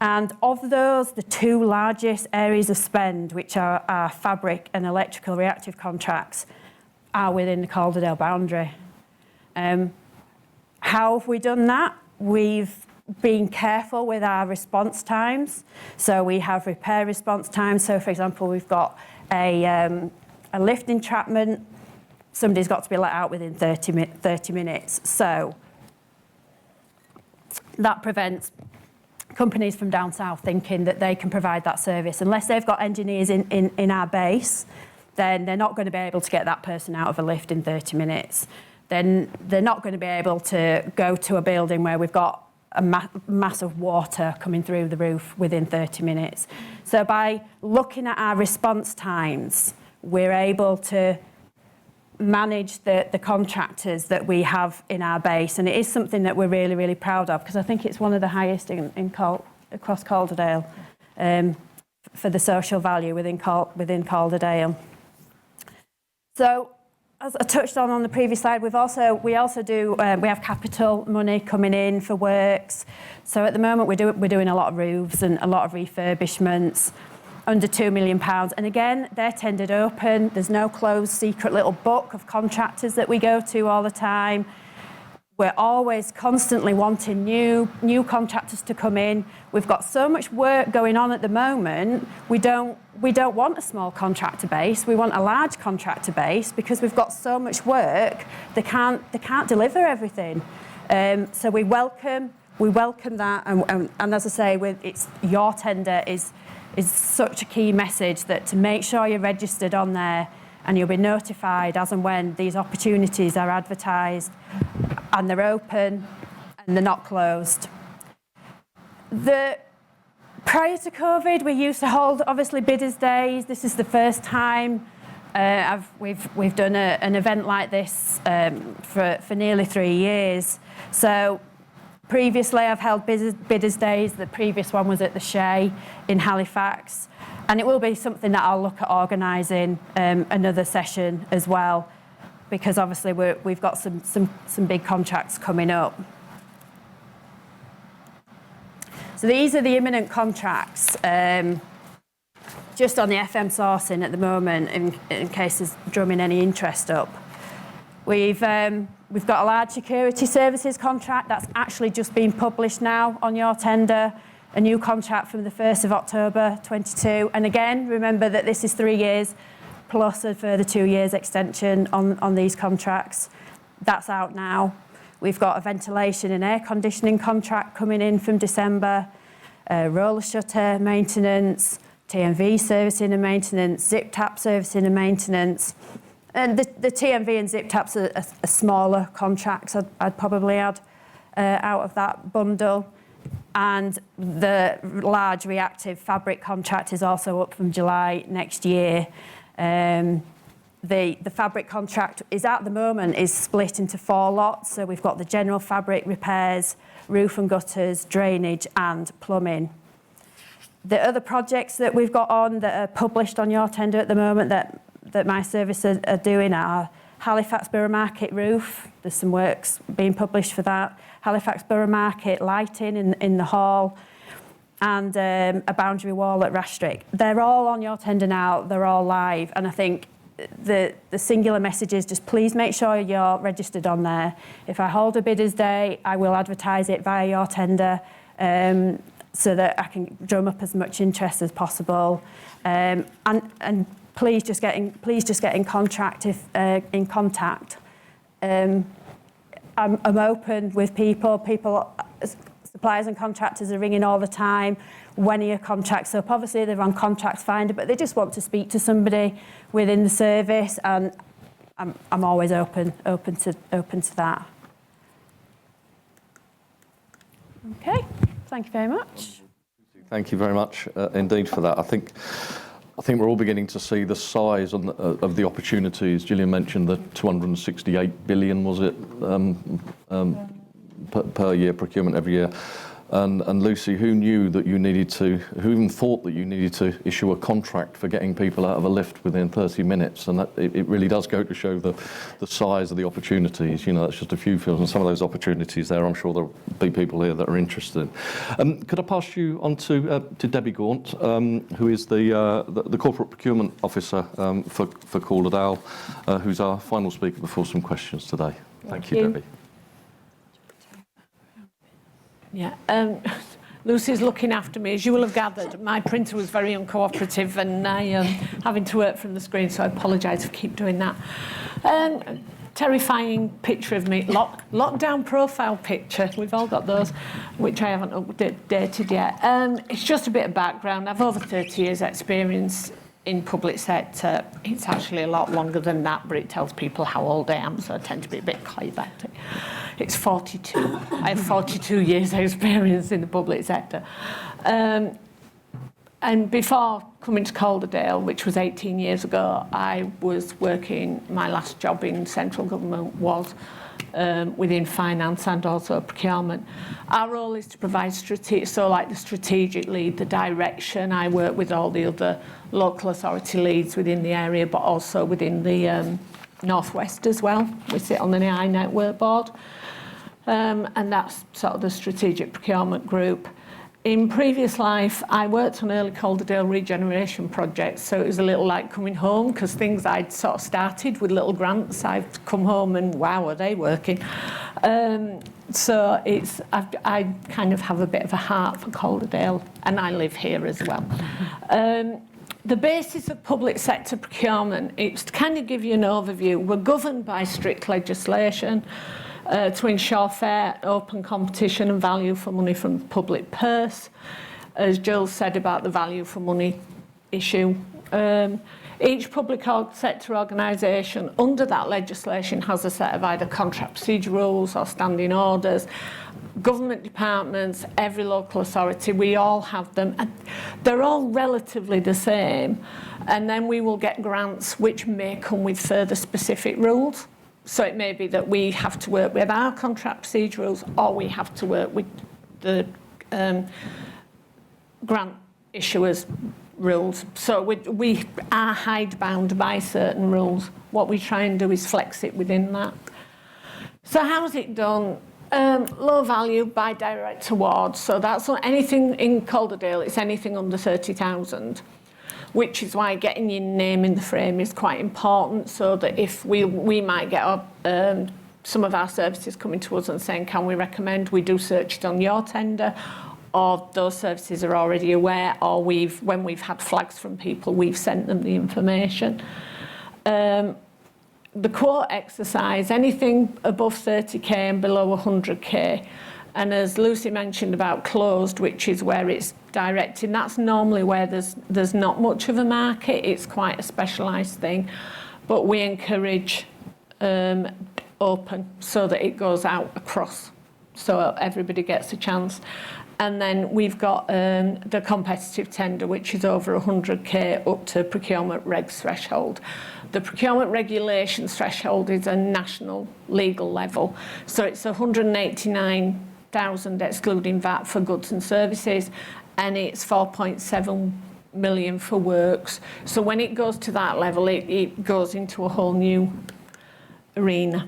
And of those, the 2 largest areas of spend, which are our fabric and electrical reactive contracts, are within the Calderdale boundary. How have we done that? We've been careful with our response times. So we have repair response times. So, for example, we've got a lift entrapment. Somebody's got to be let out within 30 minutes. So that prevents companies from down south thinking that they can provide that service. Unless they've got engineers in our base, then they're not going to be able to get that person out of a lift in 30 minutes. Then they're not going to be able to go to a building where we've got a mass of water coming through the roof within 30 minutes. So by looking at our response times, we're able to manage the contractors that we have in our base, and it is something that we're really, really proud of, because I think it's one of the highest across Calderdale for the social value within Calderdale. So, as I touched on the previous slide, we have capital money coming in for works. So at the moment we're doing a lot of roofs and a lot of refurbishments. under £2 million. And again, they're tendered open. There's no closed secret little book of contractors that we go to all the time. We're always constantly wanting new contractors to come in. We've got so much work going on at the moment. We don't want a small contractor base. We want a large contractor base because we've got so much work. They can't deliver everything. So we welcome that. And as I say, it's your tender is such a key message, that to make sure you're registered on there, and you'll be notified as and when these opportunities are advertised, and they're open and they're not closed. Prior to COVID, we used to hold, obviously, bidders' days. This is the first time we've done an event like this for nearly 3 years. So previously, I've held bidders' days. The previous one was at the Shea in Halifax. And it will be something that I'll look at organising another session as well, because obviously we've got some big contracts coming up. So these are the imminent contracts, just on the FM sourcing at the moment, in case there's drumming any interest up. We've got a large security services contract that's actually just been published now on your tender. A new contract from the 1st of October 22. And again, remember that this is 3 years plus a further 2 years extension on these contracts. That's out now. We've got a ventilation and air conditioning contract coming in from December, roller shutter maintenance, TMV servicing and maintenance, zip tap servicing and maintenance. And the TMV and zip taps are smaller contracts I'd probably add out of that bundle. And the large reactive fabric contract is also up from July next year. The fabric contract is at the moment is split into 4 lots. So we've got the general fabric repairs, roof and gutters, drainage and plumbing. The other projects that we've got on that are published on your tender at the moment that my service are doing are Halifax Borough Market roof. There's some works being published for that. Halifax Borough Market lighting in the hall, and a boundary wall at Rastrick. They're all on your tender now. They're all live. And I think the singular message is just please make sure you're registered on there. If I hold a bidders' day, I will advertise it via your tender so that I can drum up as much interest as possible. And please just get in contact in contact. I'm open with people. Suppliers and contractors are ringing all the time. When are your contracts up? Obviously, they're on Contracts Finder, but they just want to speak to somebody within the service, and I'm always open to that. Okay, thank you very much. Thank you very much indeed for that. I think we're all beginning to see the size of the opportunities. Gillian mentioned the 268 billion, was it, per year, procurement every year. And Lucy, who even thought that you needed to issue a contract for getting people out of a lift within 30 minutes? And it really does go to show the size of the opportunities. You know, that's just a few fields, and some of those opportunities there, I'm sure there'll be people here that are interested. Could I pass you on to Debbie Gaunt, who is the Corporate Procurement Officer for Calder, who's our final speaker before some questions today. Thank you, Debbie. Yeah, Lucy's looking after me. As you will have gathered, my printer was very uncooperative and I am having to work from the screen, so I apologise for keep doing that. Terrifying picture of me, lockdown profile picture. We've all got those, which I haven't updated yet. It's just a bit of background. I've over 30 years experience in public sector. It's actually a lot longer than that, but it tells people how old I am, so I tend to be a bit climactic. It's 42. I have 42 years experience in the public sector. And before coming to Calderdale, which was 18 years ago, I was working, my last job in central government was within finance and also procurement. Our role is to provide the strategic lead, the direction. I work with all the other local authority leads within the area, but also within the Northwest as well. We sit on the AI Network board. And that's sort of the strategic procurement group. in previous life, I worked on early Calderdale regeneration projects, so it was a little like coming home, because things I'd sort of started with little grants, I've come home and wow, are they working? So I kind of have a bit of a heart for Calderdale, and I live here as well. The basis of public sector procurement, it's to kind of give you an overview. We're governed by strict legislation to ensure fair, open competition and value for money from the public purse. As Jill said about the value for money issue, each public sector organisation under that legislation has a set of either contract procedure rules or standing orders. Government departments, every local authority, we all have them. And they're all relatively the same. And then we will get grants which may come with further specific rules. So it may be that we have to work with our contract procedure rules, or we have to work with the grant issuers' rules. So we are hidebound by certain rules. What we try and do is flex it within that. So how's it done? Low value by direct awards. So that's not anything in Calderdale, it's anything under 30,000, which is why getting your name in the frame is quite important, so that if we might get some of our services coming to us and saying, can we recommend we do search it on your tender, or those services are already aware, or when we've had flags from people, we've sent them the information. The quote exercise, anything above 30k and below 100k, and as Lucy mentioned about closed, which is where it's directed, that's normally where there's not much of a market, it's quite a specialised thing, but we encourage open so that it goes out across, so everybody gets a chance. And then we've got the competitive tender, which is over 100k up to procurement regs threshold. The procurement regulations threshold is a national legal level, so it's 189,000 excluding VAT for goods and services, and it's 4.7 million for works. So when it goes to that level, it goes into a whole new arena.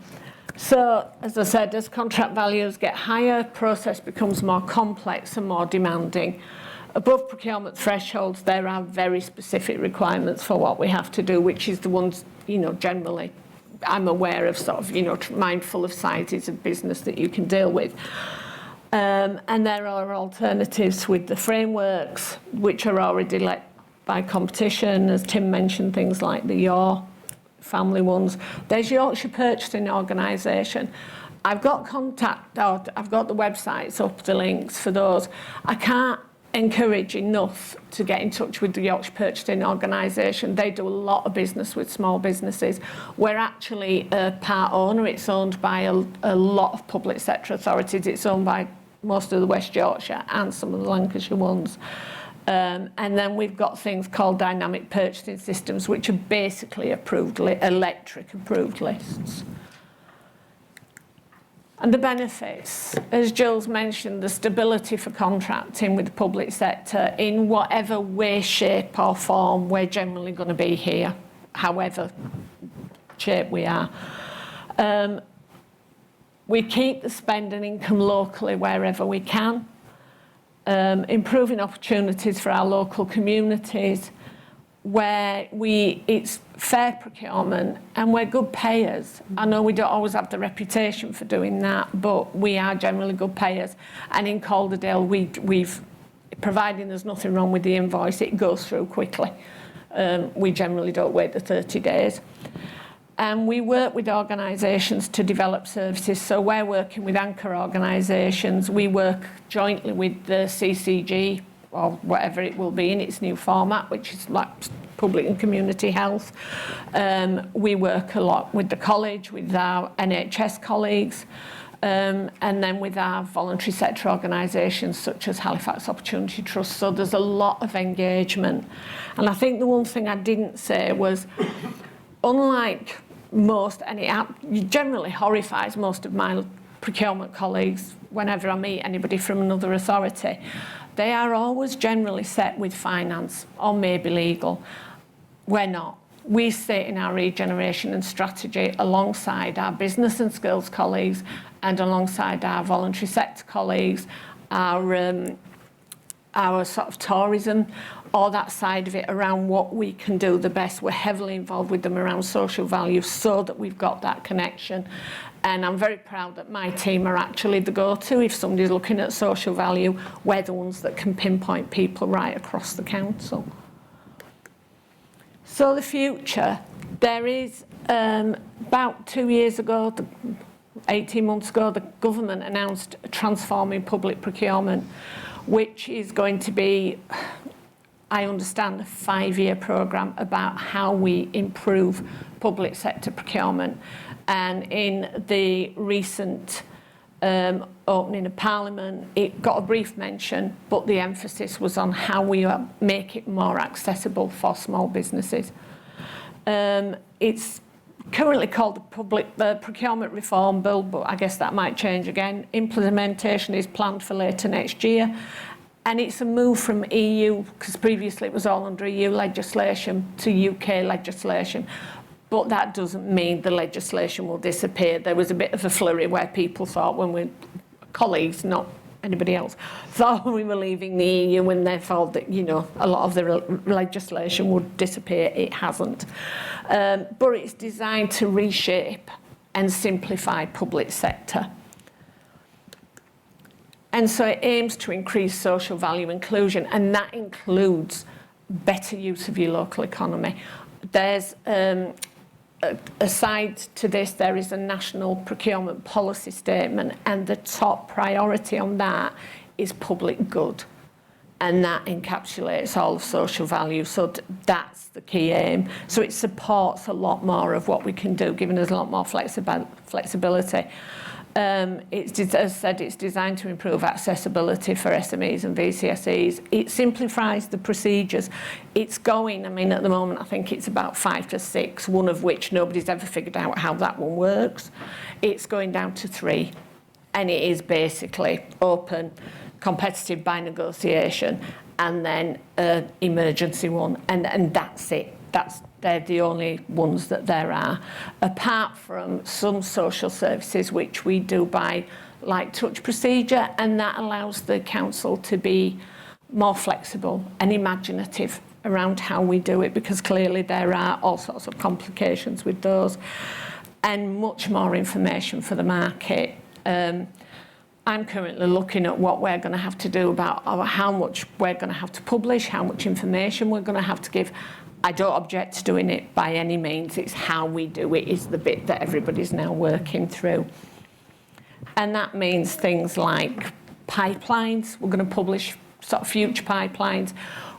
So, as I said, as contract values get higher, process becomes more complex and more demanding. Above procurement thresholds, there are very specific requirements for what we have to do, which is the ones, generally I'm aware of, sort of, mindful of sizes of business that you can deal with. And there are alternatives with the frameworks, which are already let by competition, as Tim mentioned, things like the Your family ones. There's Yorkshire Purchasing Organisation. I've got I've got the websites up, the links for those. I can't encourage enough to get in touch with the Yorkshire Purchasing Organisation. They do a lot of business with small businesses. We're actually a part owner. It's owned by a lot of public sector authorities. It's owned by most of the West Yorkshire and some of the Lancashire ones. And then we've got things called dynamic purchasing systems, which are basically electric approved lists. And the benefits, as Jill's mentioned, the stability for contracting with the public sector in whatever way, shape or form we're generally going to be here, however shape we are. We keep the spend and income locally wherever we can. Improving opportunities for our local communities, where it's fair procurement and we're good payers. I know we don't always have the reputation for doing that, but we are generally good payers. And in Calderdale, we've providing there's nothing wrong with the invoice, it goes through quickly. We generally don't wait the 30 days. And we work with organisations to develop services. So we're working with anchor organisations. We work jointly with the CCG, or whatever it will be in its new format, which is like public and community health. We work a lot with the college, with our NHS colleagues, and then with our voluntary sector organisations such as Halifax Opportunity Trust. So there's a lot of engagement. And I think the one thing I didn't say was, unlike most, and it generally horrifies most of my procurement colleagues whenever I meet anybody from another authority, they are always generally set with finance or maybe legal. We're not. We sit in our regeneration and strategy alongside our business and skills colleagues and alongside our voluntary sector colleagues, our our sort of tourism or that side of it around what we can do the best. We're heavily involved with them around social value so that we've got that connection. And I'm very proud that my team are actually the go-to. If somebody's looking at social value, we're the ones that can pinpoint people right across the council. So the future, there is about 2 years ago, 18 months ago, the government announced transforming public procurement, which is going to be, I understand, a 5-year programme about how we improve public sector procurement. And in the recent opening of Parliament, it got a brief mention, but the emphasis was on how we make it more accessible for small businesses. It's currently called the Public Procurement Reform Bill, but I guess that might change again. Implementation is planned for later next year. And it's a move from EU, because previously it was all under EU legislation, to UK legislation. But that doesn't mean the legislation will disappear. There was a bit of a flurry where people thought, when we're colleagues, not anybody else, thought we were leaving the EU when they thought that, you know, a lot of the legislation would disappear. It hasn't. But it's designed to reshape and simplify public sector. And so it aims to increase social value inclusion, and that includes better use of your local economy. There's aside to this, there is a national procurement policy statement, and the top priority on that is public good, and that encapsulates all of social value. So that's the key aim. So it supports a lot more of what we can do, giving us a lot more flexibility. It's, as I said, it's designed to improve accessibility for SMEs and VCSEs. It simplifies the procedures. It's going, I mean, at the moment, I think it's about 5 to 6, one of which nobody's ever figured out how that one works. It's going down to 3, and it is basically open, competitive by negotiation, and then an emergency one, and that's it. They're the only ones that there are, apart from some social services which we do by light touch procedure, and that allows the council to be more flexible and imaginative around how we do it, because clearly there are all sorts of complications with those, and much more information for the market. I'm currently looking at what we're going to have to do about how much we're going to have to publish, how much information we're going to have to give. I don't object to doing it by any means. It's how we do it is the bit that everybody's now working through. And that means things like pipelines. We're going to publish sort of future pipelines,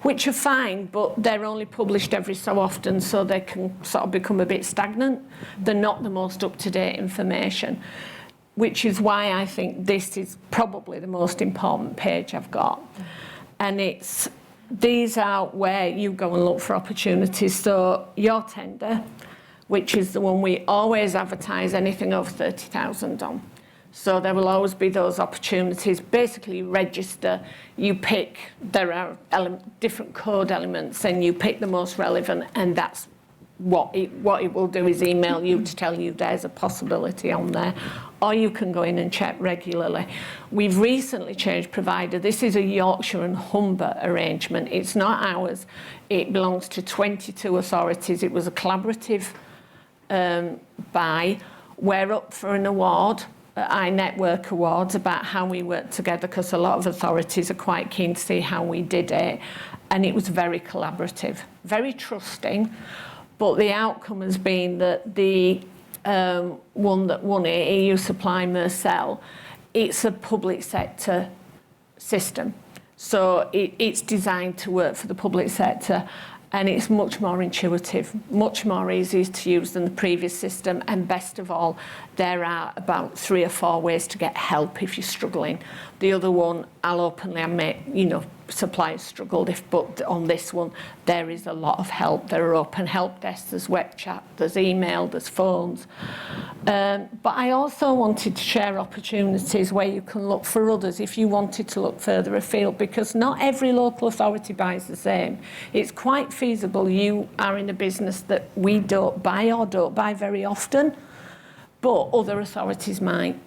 which are fine, but they're only published every so often, so they can sort of become a bit stagnant. They're not the most up-to-date information, which is why I think this is probably the most important page I've got. And these are where you go and look for opportunities. So your tender, which is the one we always advertise anything over 30,000 on. So there will always be those opportunities. Basically, you register, you pick, there are different code elements, and you pick the most relevant, and that's what it will do is email you to tell you there's a possibility on there, or you can go in and check regularly. We've recently changed provider. This is a Yorkshire and Humber arrangement. It's not ours. It belongs to 22 authorities. It was a collaborative buy. We're up for an award at iNetwork Awards about how we work together, because a lot of authorities are quite keen to see how we did it. And it was very collaborative, very trusting. But the outcome has been that the one that won it, EU Supply Mercell, it's a public sector system. So it's designed to work for the public sector, and it's much more intuitive, much more easy to use than the previous system. And best of all, there are about 3 or 4 ways to get help if you're struggling. The other one, I'll openly admit, suppliers struggled, but on this one, there is a lot of help. There are open help desks, there's web chat, there's email, there's phones. But I also wanted to share opportunities where you can look for others if you wanted to look further afield, because not every local authority buys the same. It's quite feasible you are in a business that we don't buy or don't buy very often, but other authorities might.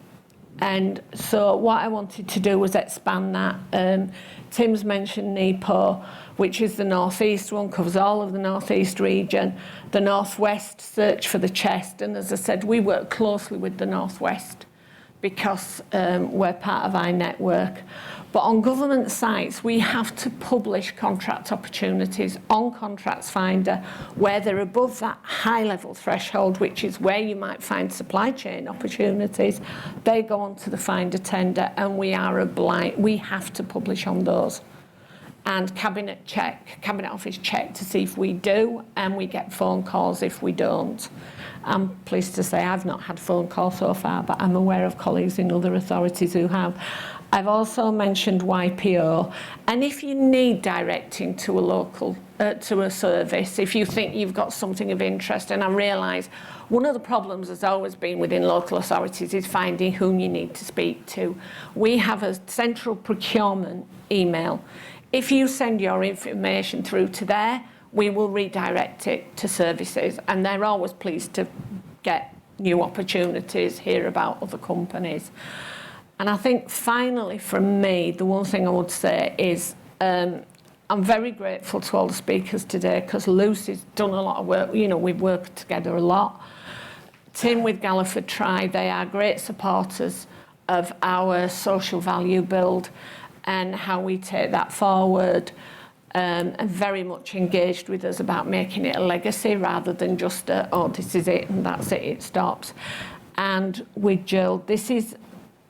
And so what I wanted to do was expand that. Tim's mentioned NEPO, which is the North East one, covers all of the North East region. The North West, Search for the Chest. And as I said, we work closely with the North West because we're part of our network. But on government sites, we have to publish contract opportunities on Contracts Finder where they're above that high-level threshold, which is where you might find supply chain opportunities. They go onto the Finder tender, and we have to publish on those. And Cabinet Office check to see if we do, and we get phone calls if we don't. I'm pleased to say I've not had a phone call so far, but I'm aware of colleagues in other authorities who have. I've also mentioned YPO, and if you need directing to a local, to a service, if you think you've got something of interest, and I realise one of the problems has always been within local authorities is finding whom you need to speak to. We have a central procurement email. If you send your information through to there, we will redirect it to services, and they're always pleased to get new opportunities, hear about other companies. And I think finally from me, the one thing I would say is I'm very grateful to all the speakers today because Lucy's done a lot of work. You know, we've worked together a lot. Tim with Galliford Try, they are great supporters of our social value build and how we take that forward, and very much engaged with us about making it a legacy rather than just oh, this is it and that's it, it stops. And with Jill, this is,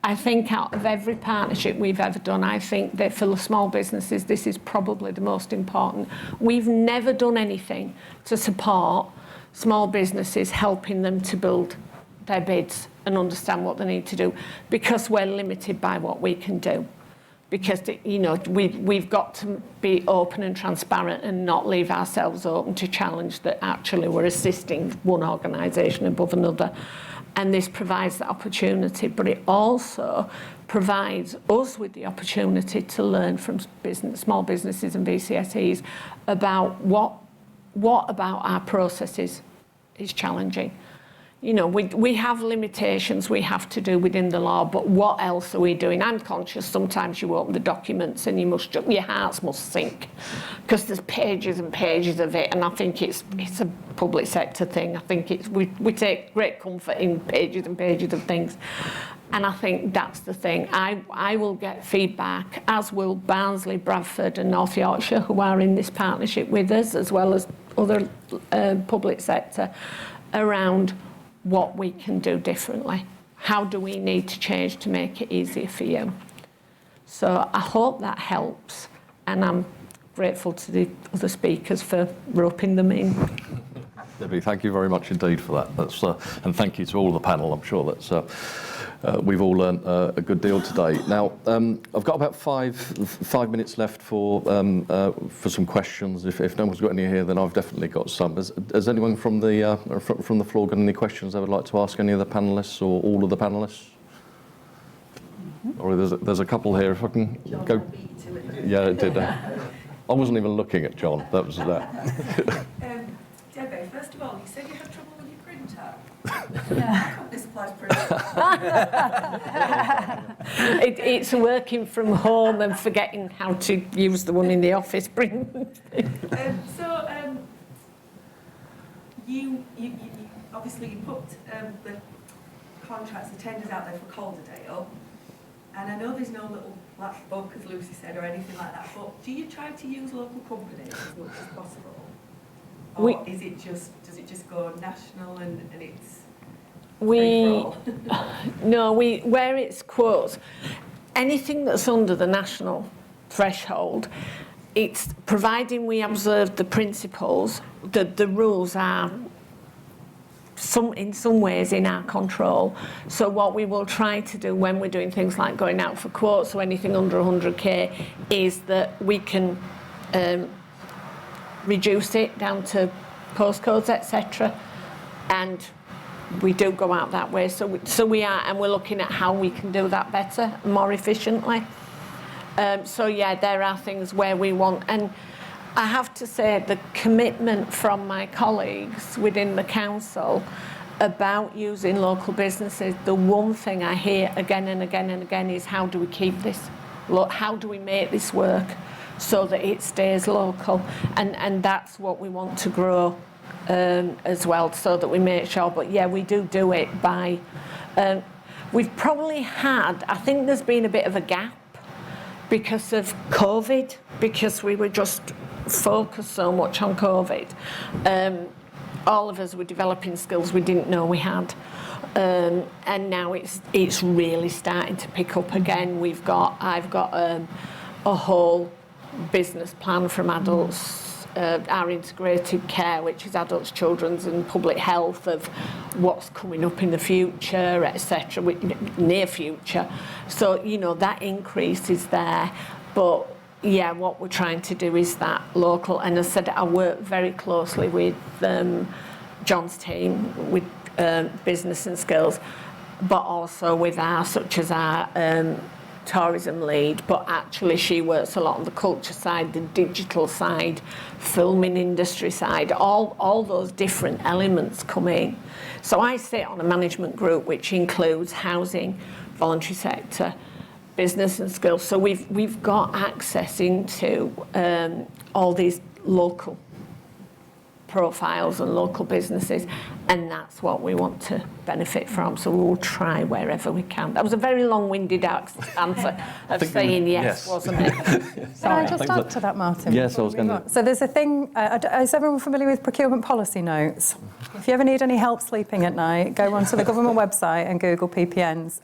I think out of every partnership we've ever done, I think that for the small businesses, this is probably the most important. We've never done anything to support small businesses, helping them to build their bids and understand what they need to do, because we're limited by what we can do. Because, you know, we've got to be open and transparent and not leave ourselves open to challenge that actually we're assisting one organisation above another. And this provides that opportunity, but it also provides us with the opportunity to learn from small businesses and VCSEs about what about our processes is challenging. You know, we have limitations we have to do within the law, but what else are we doing? I'm conscious sometimes you open the documents and your hearts must sink because there's pages and pages of it, and I think it's a public sector thing. I think we take great comfort in pages and pages of things, and I think that's the thing. I will get feedback, as will Barnsley, Bradford and North Yorkshire, who are in this partnership with us, as well as other public sector, around what we can do differently. How do we need to change to make it easier for you? So I hope that helps, and I'm grateful to the other speakers for roping them in. Debbie, thank you very much indeed for that. That's, and thank you to all the panel. I'm sure that's we've all learned a good deal today. Now, I've got about five minutes left for some questions. If no one's got any here, then I've definitely got some. Has anyone from the floor got any questions they would like to ask any of the panelists or all of the panelists? Or there's a couple here. If I can go. Yeah, it did. I wasn't even looking at John. That was that. Debbie, first of all, you said you had trouble with your printer. Yeah. This applies printer. It's working from home and forgetting how to use the one in the office print. You obviously you put the contracts, the tenders out there for Calderdale, and I know there's no little black book, as Lucy said, or anything like that, but do you try to use local companies as much as possible? Or does it just go national and it's No, where it's quotes, anything that's under the national threshold, it's providing we observe the principles, the rules are in some ways in our control. So what we will try to do when we're doing things like going out for quotes or anything under 100k is that we can reduce it down to postcodes, etc. And we do go out that way. So we are, and we're looking at how we can do that better, more efficiently. So yeah, there are things where we want, and I have to say the commitment from my colleagues within the council about using local businesses, the one thing I hear again and again and again is, how do we keep this? How do we make this work so that it stays local? And that's what we want to grow as well, so that we make sure. But yeah, we do it by, we've probably had, I think there's been a bit of a gap because of COVID, because we were just focused so much on COVID. All of us were developing skills we didn't know we had. And now it's really starting to pick up again. I've got a whole business plan from adults, our integrated care, which is adults, children's and public health, of what's coming up in the future, etc., near future. So, you know, that increase is there. But yeah, what we're trying to do is that local. And as I said, I work very closely with John's team, with business and skills, but also with such as our tourism lead, but actually she works a lot on the culture side, the digital side, filming industry side, all those different elements come in. So I sit on a management group which includes housing, voluntary sector, business and skills. So we've got access into all these local profiles and local businesses, and that's what we want to benefit from. So we will try wherever we can. That was a very long-winded answer of saying yes, wasn't it? Can I just add to that, Martin? Yes, I was going to. So there's a thing, is everyone familiar with procurement policy notes? If you ever need any help sleeping at night, go onto the government website and Google PPNs.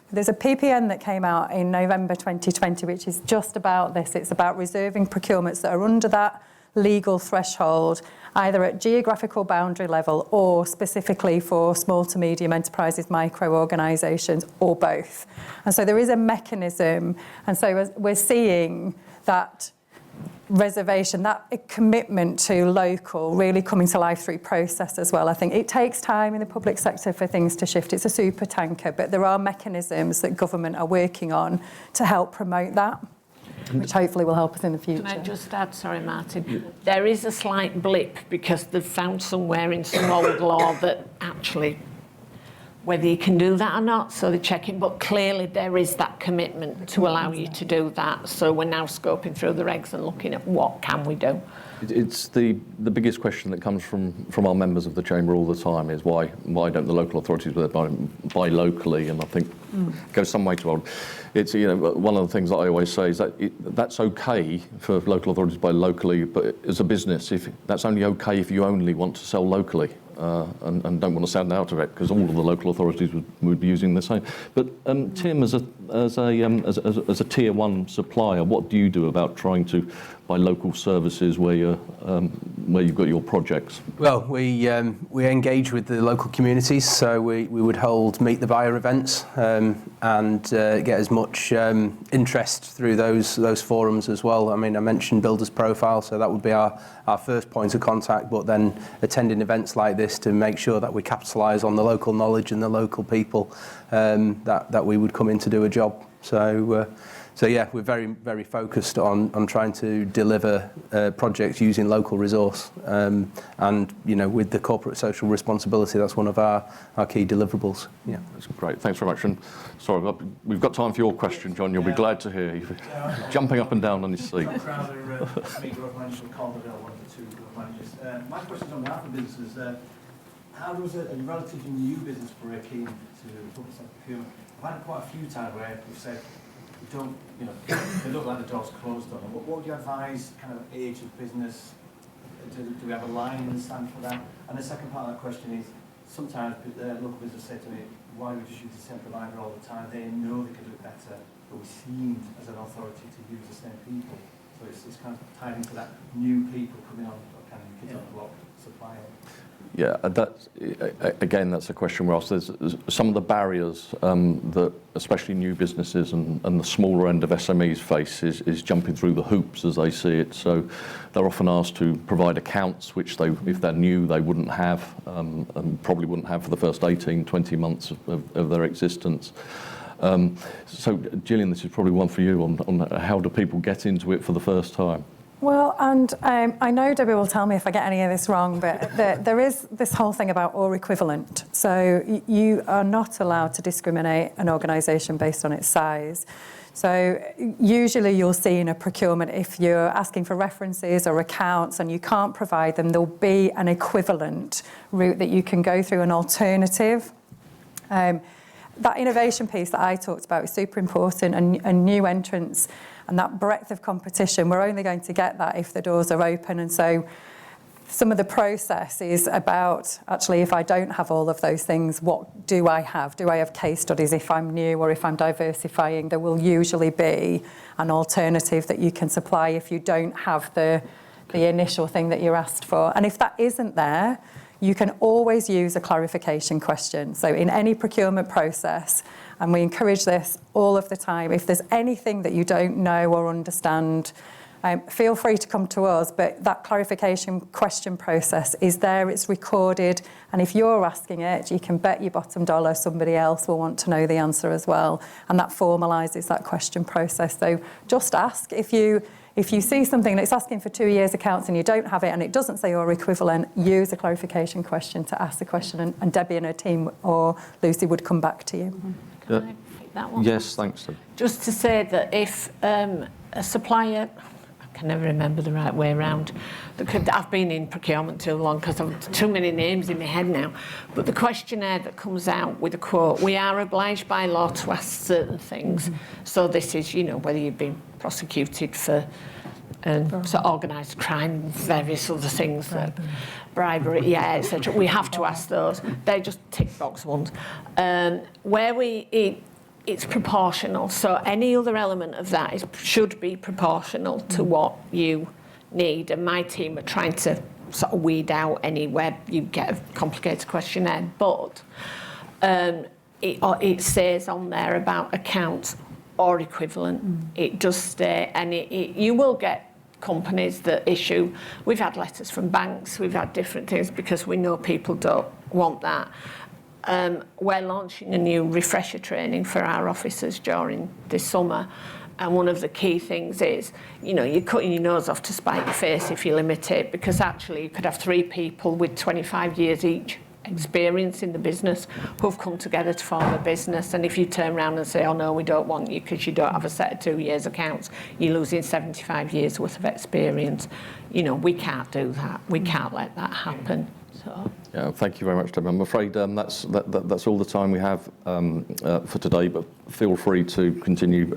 There's a PPN that came out in November 2020, which is just about this. It's about reserving procurements that are under that legal threshold, either at geographical boundary level or specifically for small to medium enterprises, micro organisations, or both. And so there is a mechanism, and so we're seeing that reservation, that commitment to local really coming to life through process as well. I think it takes time in the public sector for things to shift. It's a super tanker, but there are mechanisms that government are working on to help promote that, which hopefully will help us in the future. Can I just add, sorry Martin, there is a slight blip because they've found somewhere in some old law that actually, whether you can do that or not, so they're checking, but clearly there is that commitment to allow you to do that. So we're now scoping through the regs and looking at what can we do. It's the biggest question that comes from our members of the Chamber all the time is why don't the local authorities buy locally? And I think it goes some way toward. It's, you know, one of the things that I always say is that that's okay for local authorities to buy locally, but as a business, that's only okay if you only want to sell locally. And don't want to sound out of it, because all of the local authorities would be using the same. But Tim, as a tier one supplier, what do you do about trying to buy local services where you've got your projects? Well, we engage with the local communities, so we would hold meet the buyer events and get as much interest through those forums as well. I mean, I mentioned Builders Profile, so that would be our first point of contact, but then attending events like this to make sure that we capitalise on the local knowledge and the local people that we would come in to do a job. So yeah, we're very, very focused on trying to deliver projects using local resource. And, you know, with the corporate social responsibility, that's one of our key deliverables. Yeah, that's great. Thanks very much. And sorry, we've got time for your question, John. You'll be glad to hear you jumping up and down on his seat. My question is on behalf of businesses. How does a relatively new business break into public sector procurement? I've had it quite a few times where we've said, they look like the door's closed on them. What would you advise, kind of age of business? Do we have a line in the stand for that? And the second part of that question is, sometimes local business say to me, why do we just use the same provider all the time? They know they could do it better, but we seem as an authority to use the same people. So it's kind of tied into that new people coming on, kind of kids on the block, supplying. Yeah, that's a question we're asked. There's some of the barriers that especially new businesses and the smaller end of SMEs face is jumping through the hoops as they see it. So they're often asked to provide accounts which they, if they're new, they wouldn't have and probably wouldn't have for the first 18, 20 months of their existence. So Gillian, this is probably one for you on how do people get into it for the first time? Well, and I know Debbie will tell me if I get any of this wrong, but there is this whole thing about or equivalent. So you are not allowed to discriminate an organisation based on its size. So usually you'll see in a procurement, if you're asking for references or accounts and you can't provide them, there'll be an equivalent route that you can go through, an alternative. That innovation piece that I talked about is super important, and new entrants and that breadth of competition, we're only going to get that if the doors are open. And so some of the process is about, actually, if I don't have all of those things, what do I have? Do I have case studies if I'm new or if I'm diversifying? There will usually be an alternative that you can supply if you don't have the initial thing that you're asked for. And if that isn't there, you can always use a clarification question. So in any procurement process, and we encourage this all of the time, if there's anything that you don't know or understand, feel free to come to us, but that clarification question process is there, it's recorded, and if you're asking it, you can bet your bottom dollar somebody else will want to know the answer as well, and that formalises that question process. So just ask. If you see something that's asking for 2 years accounts and you don't have it and it doesn't say or equivalent, use a clarification question to ask the question, and Debbie and her team or Lucy would come back to you. Can I pick that one? Yes, thanks, Deb. Just to say that if a supplier, I can never remember the right way around, I've been in procurement too long because I've too many names in my head now, but the questionnaire that comes out with a quote, we are obliged by law to ask certain things. So this is, whether you've been prosecuted for sort of organised crime, various other things, bribery, etc. We have to ask those. They're just tick box ones. It's proportional. So any other element of that should be proportional to what you need. And my team are trying to sort of weed out anywhere you get a complicated questionnaire. But it says on there about accounts or equivalent. It does stay, and you will get companies that issue. We've had letters from banks. We've had different things because we know people don't want that. We're launching a new refresher training for our officers during this summer, and one of the key things is, you're cutting your nose off to spite your face if you limit it, because actually you could have 3 people with 25 years each experience in the business who've come together to form a business, and if you turn around and say, oh no, we don't want you because you don't have a set of 2 years accounts, you're losing 75 years worth of experience. We can't do that. We can't let that happen. So. Yeah, thank you very much, Deb. I'm afraid that's all the time we have for today, but feel free to continue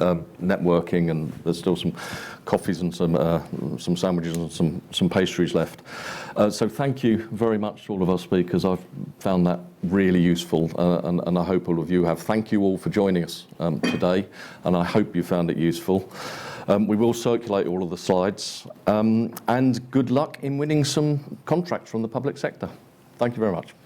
networking, and there's still some coffees and some sandwiches and some pastries left. So thank you very much to all of our speakers. I've found that really useful, and I hope all of you have. Thank you all for joining us today, and I hope you found it useful. We will circulate all of the slides, and good luck in winning some contracts from the public sector. Thank you very much.